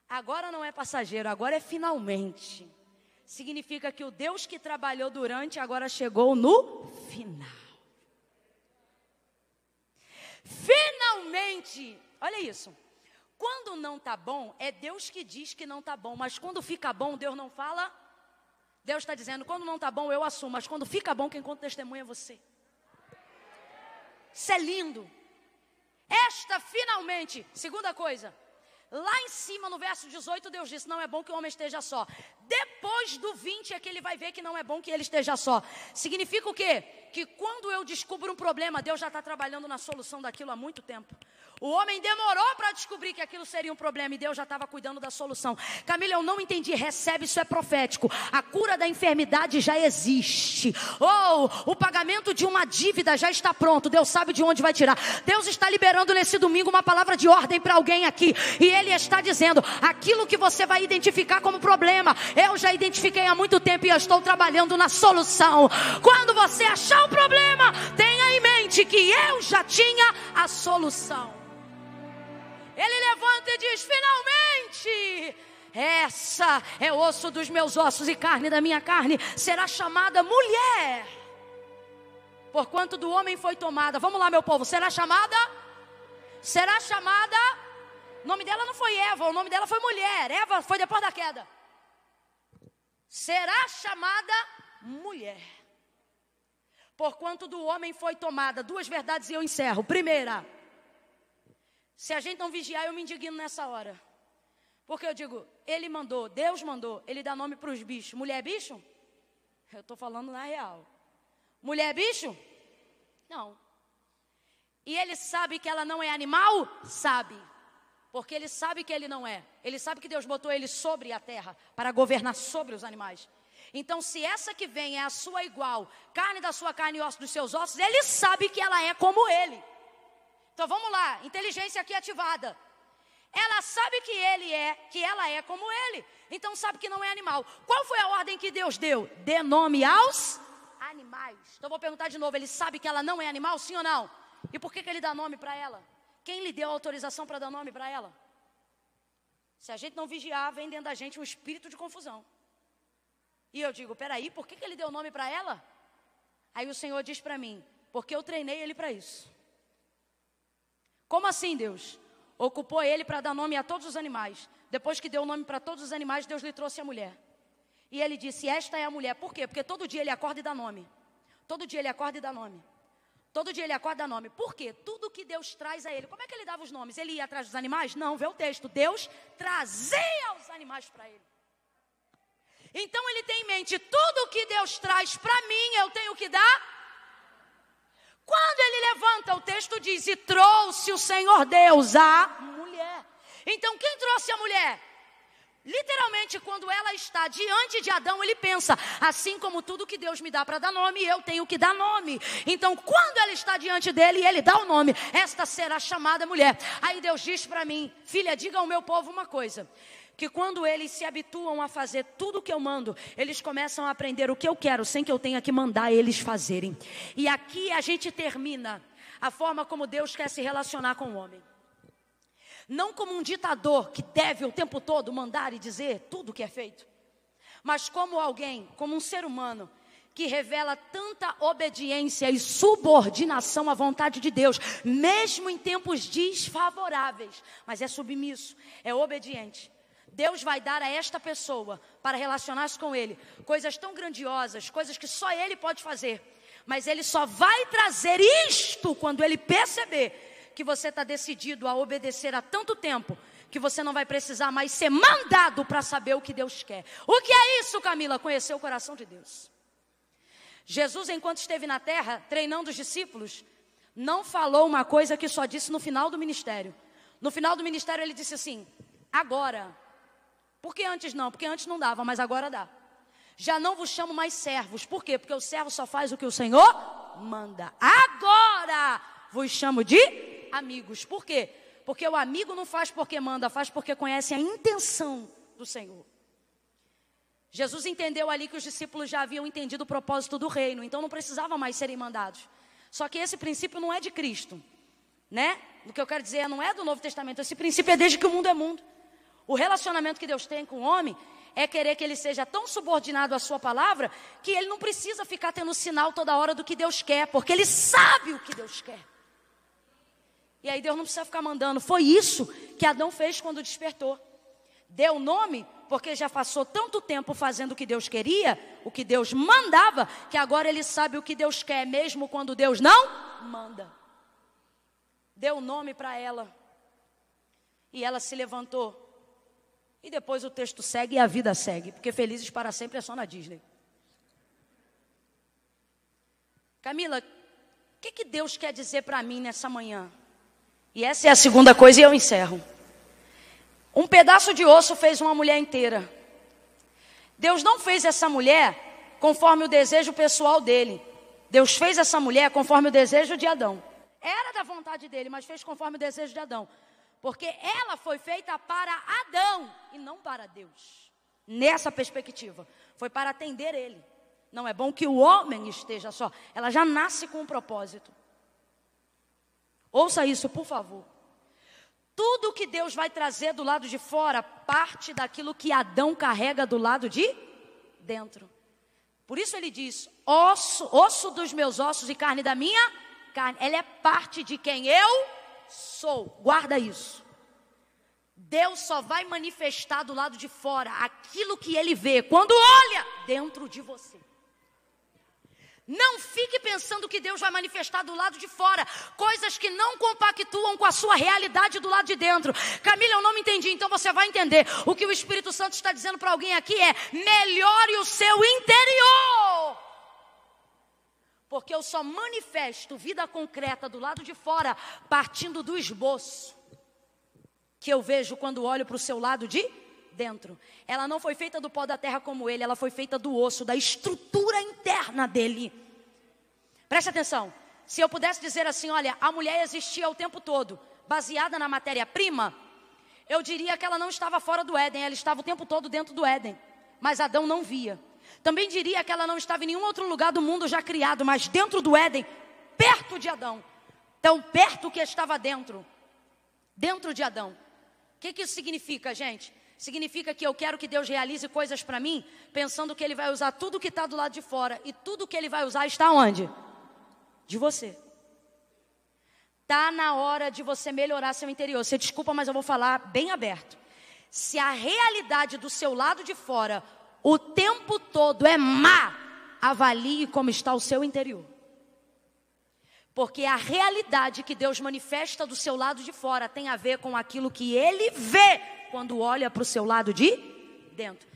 Agora não é passageiro, agora é finalmente. Significa que o Deus que trabalhou durante agora chegou no final. Finalmente, olha isso. Quando não está bom, é Deus que diz que não está bom. Mas quando fica bom, Deus não fala. Deus está dizendo, quando não está bom, eu assumo. Mas quando fica bom, quem conta testemunha é você. Isso é lindo. Esta finalmente, segunda coisa. Lá em cima, no verso 18, Deus disse, não é bom que o homem esteja só. Depois do 20 é que ele vai ver que não é bom que ele esteja só. Significa o quê? Que quando eu descubro um problema, Deus já está trabalhando na solução daquilo há muito tempo. O homem demorou para descobrir que aquilo seria um problema e Deus já estava cuidando da solução. Camila, eu não entendi, recebe, isso é profético. A cura da enfermidade já existe. O pagamento de uma dívida já está pronto, Deus sabe de onde vai tirar. Deus está liberando nesse domingo uma palavra de ordem para alguém aqui. E Ele está dizendo, aquilo que você vai identificar como problema, eu já identifiquei há muito tempo e eu estou trabalhando na solução. Quando você achar um problema, tenha em mente que eu já tinha a solução. Ele levanta e diz, finalmente, essa é osso dos meus ossos e carne da minha carne, será chamada mulher. Porquanto do homem foi tomada, vamos lá meu povo, será chamada, o nome dela não foi Eva, o nome dela foi mulher, Eva foi depois da queda. Será chamada mulher. Porquanto do homem foi tomada, duas verdades e eu encerro. Primeira, se a gente não vigiar, eu me indigno nessa hora. Porque eu digo, ele mandou, Deus mandou, ele dá nome para os bichos. Mulher é bicho? Eu estou falando na real. Mulher é bicho? Não. E ele sabe que ela não é animal? Sabe. Porque ele sabe que ele não é. Ele sabe que Deus botou ele sobre a terra para governar sobre os animais. Então, se essa que vem é a sua igual, carne da sua carne e osso dos seus ossos, ele sabe que ela é como ele. Então, vamos lá, inteligência aqui ativada. Ela sabe que ela é como ele. Então, sabe que não é animal. Qual foi a ordem que Deus deu? Dê nome aos animais. Então, vou perguntar de novo, ele sabe que ela não é animal, sim ou não? E por que ele dá nome para ela? Quem lhe deu a autorização para dar nome para ela? Se a gente não vigiar, vem dentro da gente um espírito de confusão. E eu digo, peraí, por que ele deu nome para ela? Aí o Senhor diz para mim, porque eu treinei ele para isso. Como assim, Deus? Ocupou ele para dar nome a todos os animais. Depois que deu o nome para todos os animais, Deus lhe trouxe a mulher. E ele disse, esta é a mulher. Por quê? Porque todo dia ele acorda e dá nome. Todo dia ele acorda e dá nome. Todo dia ele acorda e dá nome. Por quê? Tudo que Deus traz a ele. Como é que ele dava os nomes? Ele ia atrás dos animais? Não, vê o texto. Deus trazia os animais para ele. Então ele tem em mente, tudo que Deus traz para mim, eu tenho que dar. Quando ele levanta, o texto diz, e trouxe o Senhor Deus a mulher. Então quem trouxe a mulher? Literalmente, quando ela está diante de Adão, ele pensa, assim como tudo que Deus me dá para dar nome, eu tenho que dar nome. Então, quando ela está diante dele, ele dá o nome, esta será chamada mulher. Aí Deus diz para mim, filha, diga ao meu povo uma coisa, que quando eles se habituam a fazer tudo o que eu mando, eles começam a aprender o que eu quero, sem que eu tenha que mandar eles fazerem. E aqui a gente termina a forma como Deus quer se relacionar com o homem. Não como um ditador que deve o tempo todo mandar e dizer tudo o que é feito, mas como alguém, como um ser humano, que revela tanta obediência e subordinação à vontade de Deus, mesmo em tempos desfavoráveis, mas é submisso, é obediente. Deus vai dar a esta pessoa, para relacionar-se com ele, coisas tão grandiosas, coisas que só ele pode fazer, mas ele só vai trazer isto quando ele perceber que você está decidido a obedecer há tanto tempo, que você não vai precisar mais ser mandado para saber o que Deus quer. O que é isso, Camila? Conhecer o coração de Deus. Jesus, enquanto esteve na terra, treinando os discípulos, não falou uma coisa que só disse no final do ministério. No final do ministério ele disse assim, agora. Por que antes não? Porque antes não dava, mas agora dá. Já não vos chamo mais servos. Por quê? Porque o servo só faz o que o Senhor manda. Agora vos chamo de amigos. Por quê? Porque o amigo não faz porque manda, faz porque conhece a intenção do Senhor. Jesus entendeu ali que os discípulos já haviam entendido o propósito do reino, então não precisavam mais serem mandados. Só que esse princípio não é de Cristo, né? O que eu quero dizer não é do Novo Testamento, esse princípio é desde que o mundo é mundo. O relacionamento que Deus tem com o homem é querer que ele seja tão subordinado à sua palavra que ele não precisa ficar tendo sinal toda hora do que Deus quer, porque ele sabe o que Deus quer. E aí Deus não precisa ficar mandando. Foi isso que Adão fez quando despertou. Deu nome, porque já passou tanto tempo fazendo o que Deus queria, o que Deus mandava, que agora ele sabe o que Deus quer, mesmo quando Deus não manda. Deu nome para ela. E ela se levantou. E depois o texto segue e a vida segue, porque felizes para sempre é só na Disney. Camila, o que Deus quer dizer para mim nessa manhã? E essa é a segunda coisa e eu encerro. Um pedaço de osso fez uma mulher inteira. Deus não fez essa mulher conforme o desejo pessoal dele. Deus fez essa mulher conforme o desejo de Adão. Era da vontade dele, mas fez conforme o desejo de Adão. Porque ela foi feita para Adão e não para Deus. Nessa perspectiva, foi para atender ele. Não é bom que o homem esteja só. Ela já nasce com um propósito. Ouça isso, por favor. Tudo que Deus vai trazer do lado de fora parte daquilo que Adão carrega do lado de dentro. Por isso ele diz, osso dos meus ossos e carne da minha carne. Ela é parte de quem eu sou. Guarda isso. Deus só vai manifestar do lado de fora aquilo que ele vê quando olha dentro de você. Não fique pensando que Deus vai manifestar do lado de fora coisas que não compactuam com a sua realidade do lado de dentro. Camila, eu não me entendi, então você vai entender. O que o Espírito Santo está dizendo para alguém aqui é: melhore o seu interior. Porque eu só manifesto vida concreta do lado de fora, partindo do esboço que eu vejo quando olho para o seu lado de dentro. Ela não foi feita do pó da terra como ele, ela foi feita do osso, da estrutura interna dele. Preste atenção. Se eu pudesse dizer assim, olha, a mulher existia o tempo todo, baseada na matéria-prima, eu diria que ela não estava fora do Éden, ela estava o tempo todo dentro do Éden, mas Adão não via. Também diria que ela não estava em nenhum outro lugar do mundo já criado, mas dentro do Éden, perto de Adão. Tão perto que estava dentro de Adão. O que isso significa, gente? Significa que eu quero que Deus realize coisas para mim, pensando que Ele vai usar tudo que está do lado de fora, e tudo que Ele vai usar está onde? De você. Está na hora de você melhorar seu interior. Você desculpa, mas eu vou falar bem aberto. Se a realidade do seu lado de fora o tempo todo é má, avalie como está o seu interior. Porque a realidade que Deus manifesta do seu lado de fora tem a ver com aquilo que Ele vê quando olha para o seu lado de dentro.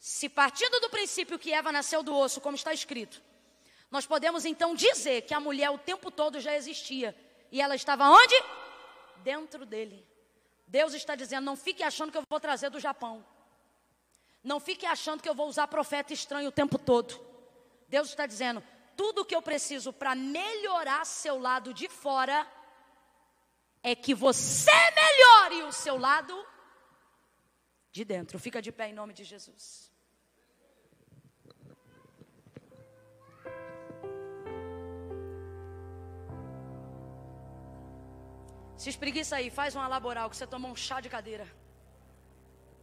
Se partindo do princípio que Eva nasceu do osso, como está escrito, nós podemos então dizer que a mulher o tempo todo já existia. E ela estava onde? Dentro dele. Deus está dizendo, não fique achando que eu vou trazer do Japão. Não fique achando que eu vou usar profeta estranho o tempo todo. Deus está dizendo, tudo que eu preciso para melhorar seu lado de fora é que você melhore o seu lado de dentro. Fica de pé em nome de Jesus. Se espreguiça aí, faz uma laboral que você tomou um chá de cadeira.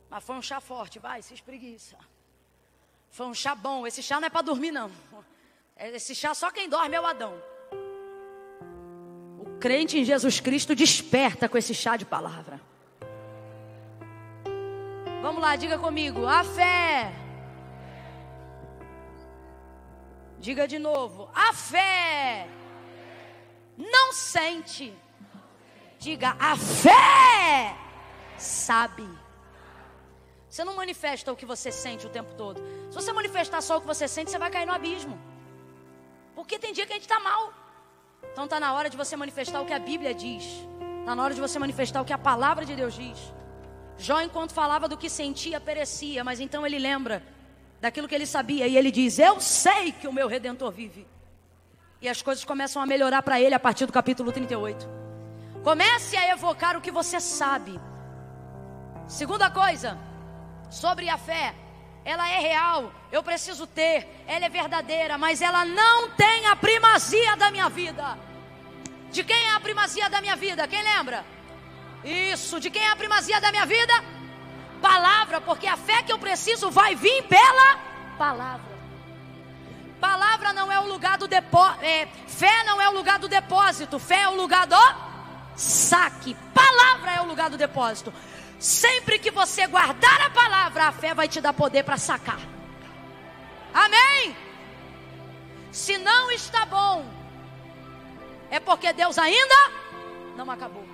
Mas foi um chá forte, vai, se espreguiça. Foi um chá bom, esse chá não é para dormir não. Esse chá só quem dorme é o Adão. O crente em Jesus Cristo desperta com esse chá de palavra. Vamos lá, diga comigo, a fé. Diga de novo, a fé não sente. Diga, a fé sabe. Você não manifesta o que você sente o tempo todo. Se você manifestar só o que você sente, você vai cair no abismo. Porque tem dia que a gente está mal. Então está na hora de você manifestar o que a Bíblia diz. Está na hora de você manifestar o que a palavra de Deus diz. Jó, enquanto falava do que sentia, perecia. Mas então ele lembra daquilo que ele sabia. E ele diz, eu sei que o meu Redentor vive. E as coisas começam a melhorar para ele a partir do capítulo 38. Comece a evocar o que você sabe. Segunda coisa, sobre a fé, ela é real, eu preciso ter, ela é verdadeira, mas ela não tem a primazia da minha vida. De quem é a primazia da minha vida? Quem lembra? Isso, de quem é a primazia da minha vida? Palavra, porque a fé que eu preciso vai vir pela palavra. Palavra não é o lugar do depósito, fé não é o lugar do depósito, fé é o lugar do saque. Palavra é o lugar do depósito. Sempre que você guardar a palavra, a fé vai te dar poder para sacar. Amém? Se não está bom, é porque Deus ainda não acabou.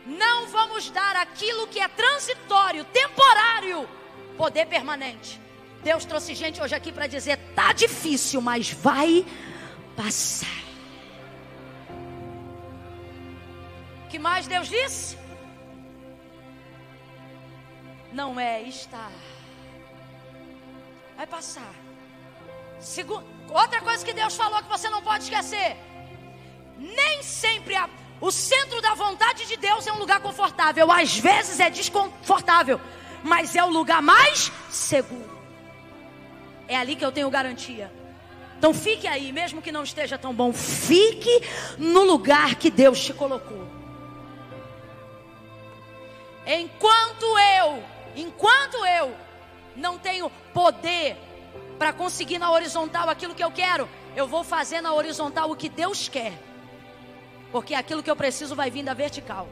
Não vamos dar aquilo que é transitório, temporário, poder permanente. Deus trouxe gente hoje aqui para dizer, tá difícil, mas vai passar. O que mais Deus disse? Não é estar. Vai passar. Outra coisa que Deus falou que você não pode esquecer. Nem sempre o centro da vontade de Deus é um lugar confortável. Às vezes é desconfortável, mas é o lugar mais seguro. É ali que eu tenho garantia. Então fique aí, mesmo que não esteja tão bom. Fique no lugar que Deus te colocou. Enquanto eu não tenho poder para conseguir na horizontal aquilo que eu quero, eu vou fazer na horizontal o que Deus quer. Porque aquilo que eu preciso vai vir da vertical.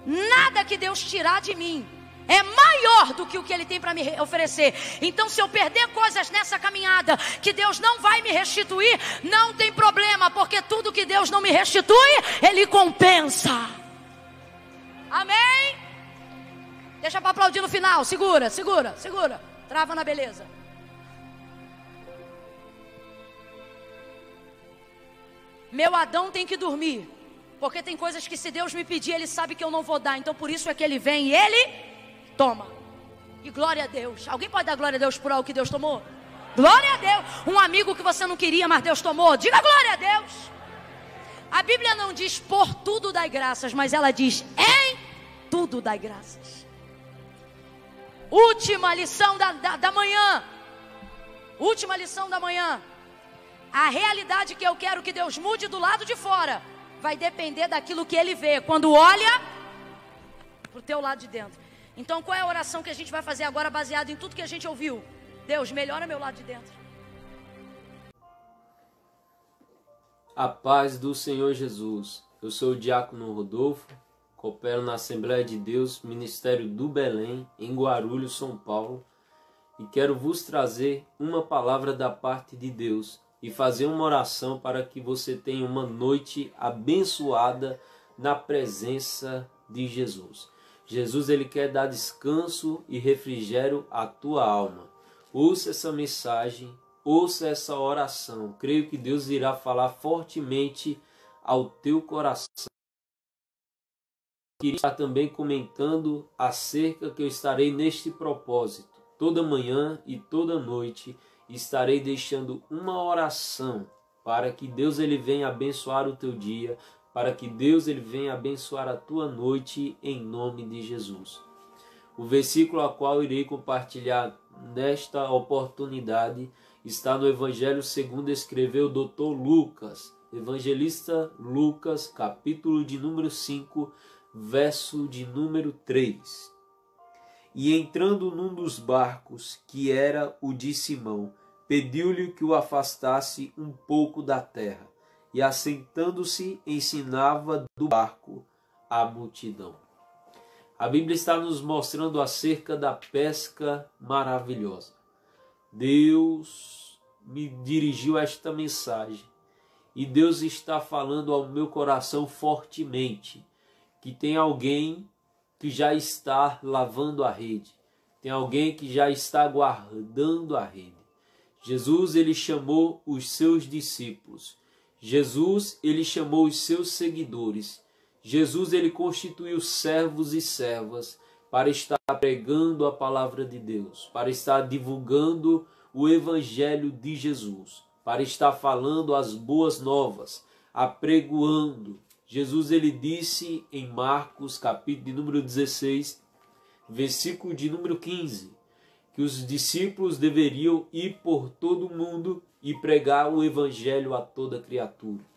Nada que Deus tirar de mim é maior do que o que Ele tem para me oferecer. Então se eu perder coisas nessa caminhada que Deus não vai me restituir, não tem problema, porque tudo que Deus não me restitui, Ele compensa. Amém? Deixa para aplaudir no final. Segura. Trava na beleza. Meu Adão tem que dormir, porque tem coisas que se Deus me pedir, Ele sabe que eu não vou dar. Então por isso é que Ele vem e Ele toma. E glória a Deus. Alguém pode dar glória a Deus por algo que Deus tomou? Glória a Deus. Um amigo que você não queria, mas Deus tomou. Diga glória a Deus. A Bíblia não diz por tudo dai graças, mas ela diz em tudo dai graças. Última lição da manhã. Última lição da manhã. A realidade que eu quero que Deus mude do lado de fora vai depender daquilo que Ele vê quando olha para o teu lado de dentro. Então qual é a oração que a gente vai fazer agora baseado em tudo que a gente ouviu? Deus, melhora meu lado de dentro. A paz do Senhor Jesus. Eu sou o diácono Rodolfo, coopero na Assembleia de Deus, Ministério do Belém, em Guarulhos, São Paulo, e quero vos trazer uma palavra da parte de Deus e fazer uma oração para que você tenha uma noite abençoada na presença de Jesus. Jesus, Ele quer dar descanso e refrigério à tua alma. Ouça essa mensagem, ouça essa oração. Creio que Deus irá falar fortemente ao teu coração. Queria estar também comentando acerca que eu estarei neste propósito. Toda manhã e toda noite estarei deixando uma oração para que Deus Ele venha abençoar o teu dia, para que Deus Ele venha abençoar a tua noite em nome de Jesus. O versículo a qual irei compartilhar nesta oportunidade está no Evangelho segundo escreveu o Dr. Lucas, evangelista Lucas, capítulo de número 5, verso de número 3. E entrando num dos barcos, que era o de Simão, pediu-lhe que o afastasse um pouco da terra, e assentando-se ensinava do barco a multidão. A Bíblia está nos mostrando acerca da pesca maravilhosa. Deus me dirigiu esta mensagem e Deus está falando ao meu coração fortemente que tem alguém que já está lavando a rede, tem alguém que já está guardando a rede. Jesus, Ele chamou os seus discípulos. Jesus, Ele chamou os seus seguidores. Jesus, Ele constituiu servos e servas para estar pregando a palavra de Deus, para estar divulgando o Evangelho de Jesus, para estar falando as boas novas, apregoando. Jesus, Ele disse em Marcos, capítulo de número 16, versículo de número 15, que os discípulos deveriam ir por todo o mundo e pregar o Evangelho a toda criatura.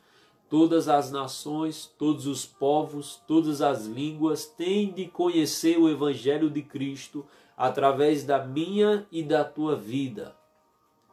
Todas as nações, todos os povos, todas as línguas têm de conhecer o Evangelho de Cristo através da minha e da tua vida,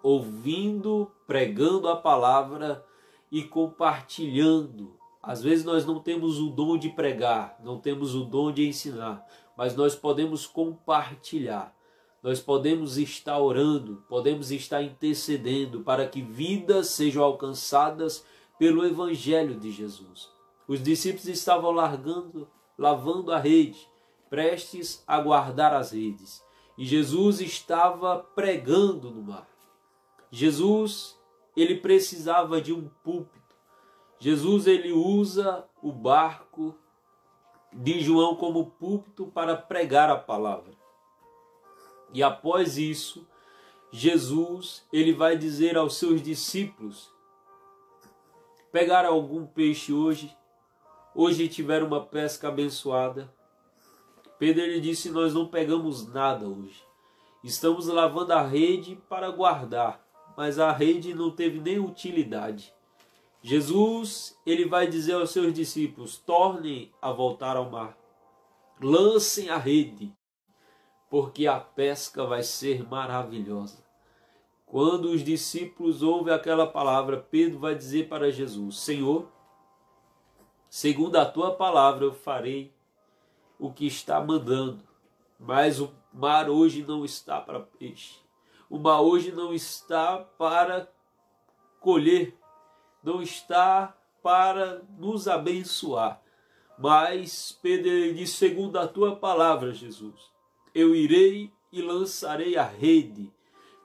ouvindo, pregando a palavra e compartilhando. Às vezes nós não temos o dom de pregar, não temos o dom de ensinar, mas nós podemos compartilhar. Nós podemos estar orando, podemos estar intercedendo para que vidas sejam alcançadas pelo Evangelho de Jesus. Os discípulos estavam lavando a rede, prestes a guardar as redes. E Jesus estava pregando no mar. Jesus, Ele precisava de um púlpito. Jesus, Ele usa o barco de João como púlpito para pregar a palavra. E após isso, Jesus, Ele vai dizer aos seus discípulos: pegaram algum peixe hoje? Hoje tiveram uma pesca abençoada? Pedro, ele disse: nós não pegamos nada hoje. Estamos lavando a rede para guardar, mas a rede não teve nem utilidade. Jesus, ele vai dizer aos seus discípulos: tornem a voltar ao mar, lancem a rede, porque a pesca vai ser maravilhosa. Quando os discípulos ouvem aquela palavra, Pedro vai dizer para Jesus: Senhor, segundo a tua palavra eu farei o que está mandando, mas o mar hoje não está para peixe. O mar hoje não está para colher, não está para nos abençoar. Mas Pedro diz: segundo a tua palavra, Jesus, eu irei e lançarei a rede,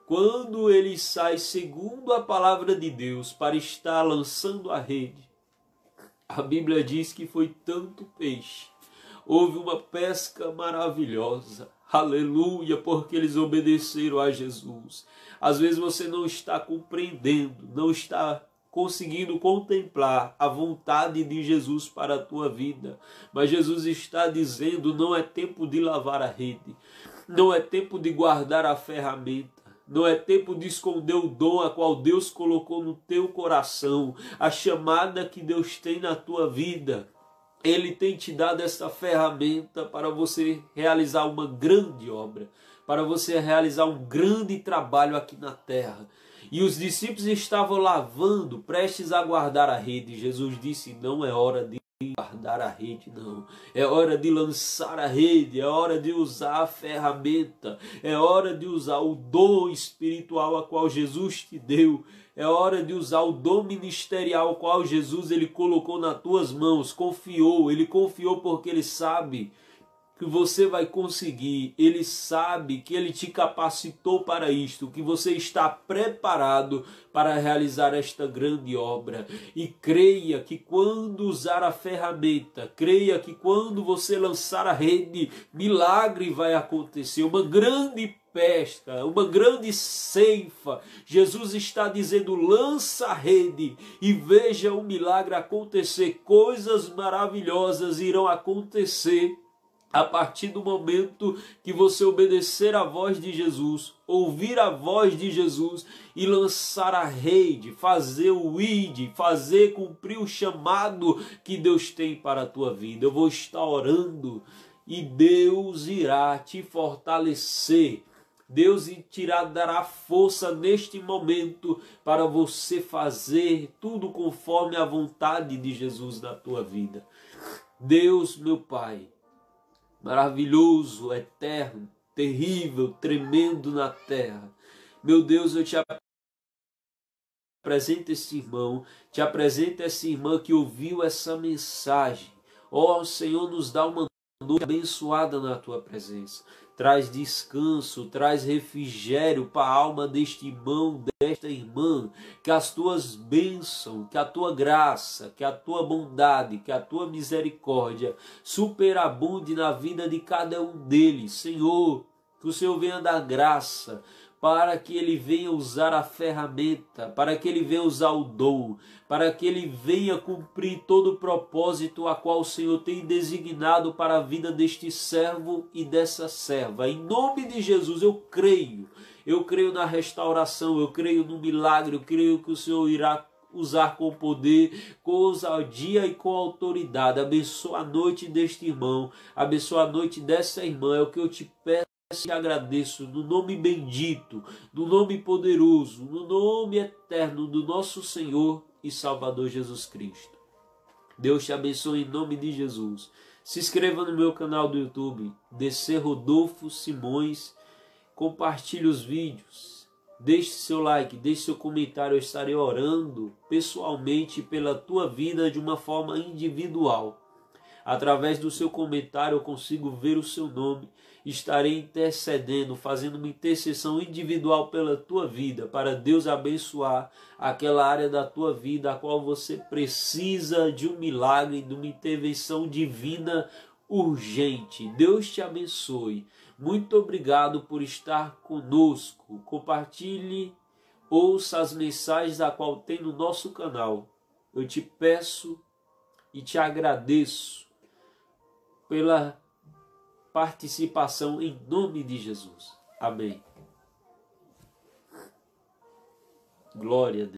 quando ele sai segundo a palavra de Deus para estar lançando a rede, a Bíblia diz que foi tanto peixe. Houve uma pesca maravilhosa. Aleluia, porque eles obedeceram a Jesus. Às vezes você não está compreendendo, não está conseguindo contemplar a vontade de Jesus para a tua vida. Mas Jesus está dizendo, não é tempo de lavar a rede, não é tempo de guardar a ferramenta, não é tempo de esconder o dom a qual Deus colocou no teu coração, a chamada que Deus tem na tua vida. Ele tem te dado essa ferramenta para você realizar uma grande obra, para você realizar um grande trabalho aqui na terra. E os discípulos estavam lavando, prestes a guardar a rede. Jesus disse, não é hora de guardar a rede, não. É hora de lançar a rede, é hora de usar a ferramenta, é hora de usar o dom espiritual a qual Jesus te deu. É hora de usar o dom ministerial ao qual Jesus ele colocou nas tuas mãos, confiou. Ele confiou porque ele sabe que você vai conseguir. Ele sabe que ele te capacitou para isto, que você está preparado para realizar esta grande obra. E creia que quando usar a ferramenta, creia que quando você lançar a rede, milagre vai acontecer, uma grande pesca, uma grande ceifa. Jesus está dizendo, lança a rede e veja o milagre acontecer. Coisas maravilhosas irão acontecer a partir do momento que você obedecer a voz de Jesus, ouvir a voz de Jesus e lançar a rede, fazer o id, fazer cumprir o chamado que Deus tem para a tua vida. Eu vou estar orando e Deus irá te fortalecer. Deus te dará força neste momento para você fazer tudo conforme a vontade de Jesus na tua vida. Deus, meu Pai, maravilhoso, eterno, terrível, tremendo na terra. Meu Deus, eu te apresento esse irmão, te apresento essa irmã que ouviu essa mensagem. Ó Senhor, nos dá uma noite abençoada na tua presença. Traz descanso, traz refrigério para a alma deste irmão, desta irmã. Que as tuas bênçãos, que a tua graça, que a tua bondade, que a tua misericórdia superabunde na vida de cada um deles. Senhor, que o Senhor venha dar graça para que ele venha usar a ferramenta, para que ele venha usar o dom, para que ele venha cumprir todo o propósito a qual o Senhor tem designado para a vida deste servo e dessa serva. Em nome de Jesus eu creio na restauração, eu creio no milagre, eu creio que o Senhor irá usar com poder, com ousadia e com autoridade. Abençoa a noite deste irmão, abençoa a noite dessa irmã, é o que eu te peço. E agradeço no nome bendito, no nome poderoso, no nome eterno do nosso Senhor e Salvador Jesus Cristo. Deus te abençoe em nome de Jesus. Se inscreva no meu canal do YouTube, DC Rodolfo Simões. Compartilhe os vídeos. Deixe seu like, deixe seu comentário. Eu estarei orando pessoalmente pela tua vida de uma forma individual. Através do seu comentário eu consigo ver o seu nome. Estarei intercedendo, fazendo uma intercessão individual pela tua vida, para Deus abençoar aquela área da tua vida a qual você precisa de um milagre, de uma intervenção divina urgente. Deus te abençoe. Muito obrigado por estar conosco. Compartilhe, ouça as mensagens a qual tem no nosso canal. Eu te peço e te agradeço pela participação em nome de Jesus. Amém. Glória a Deus.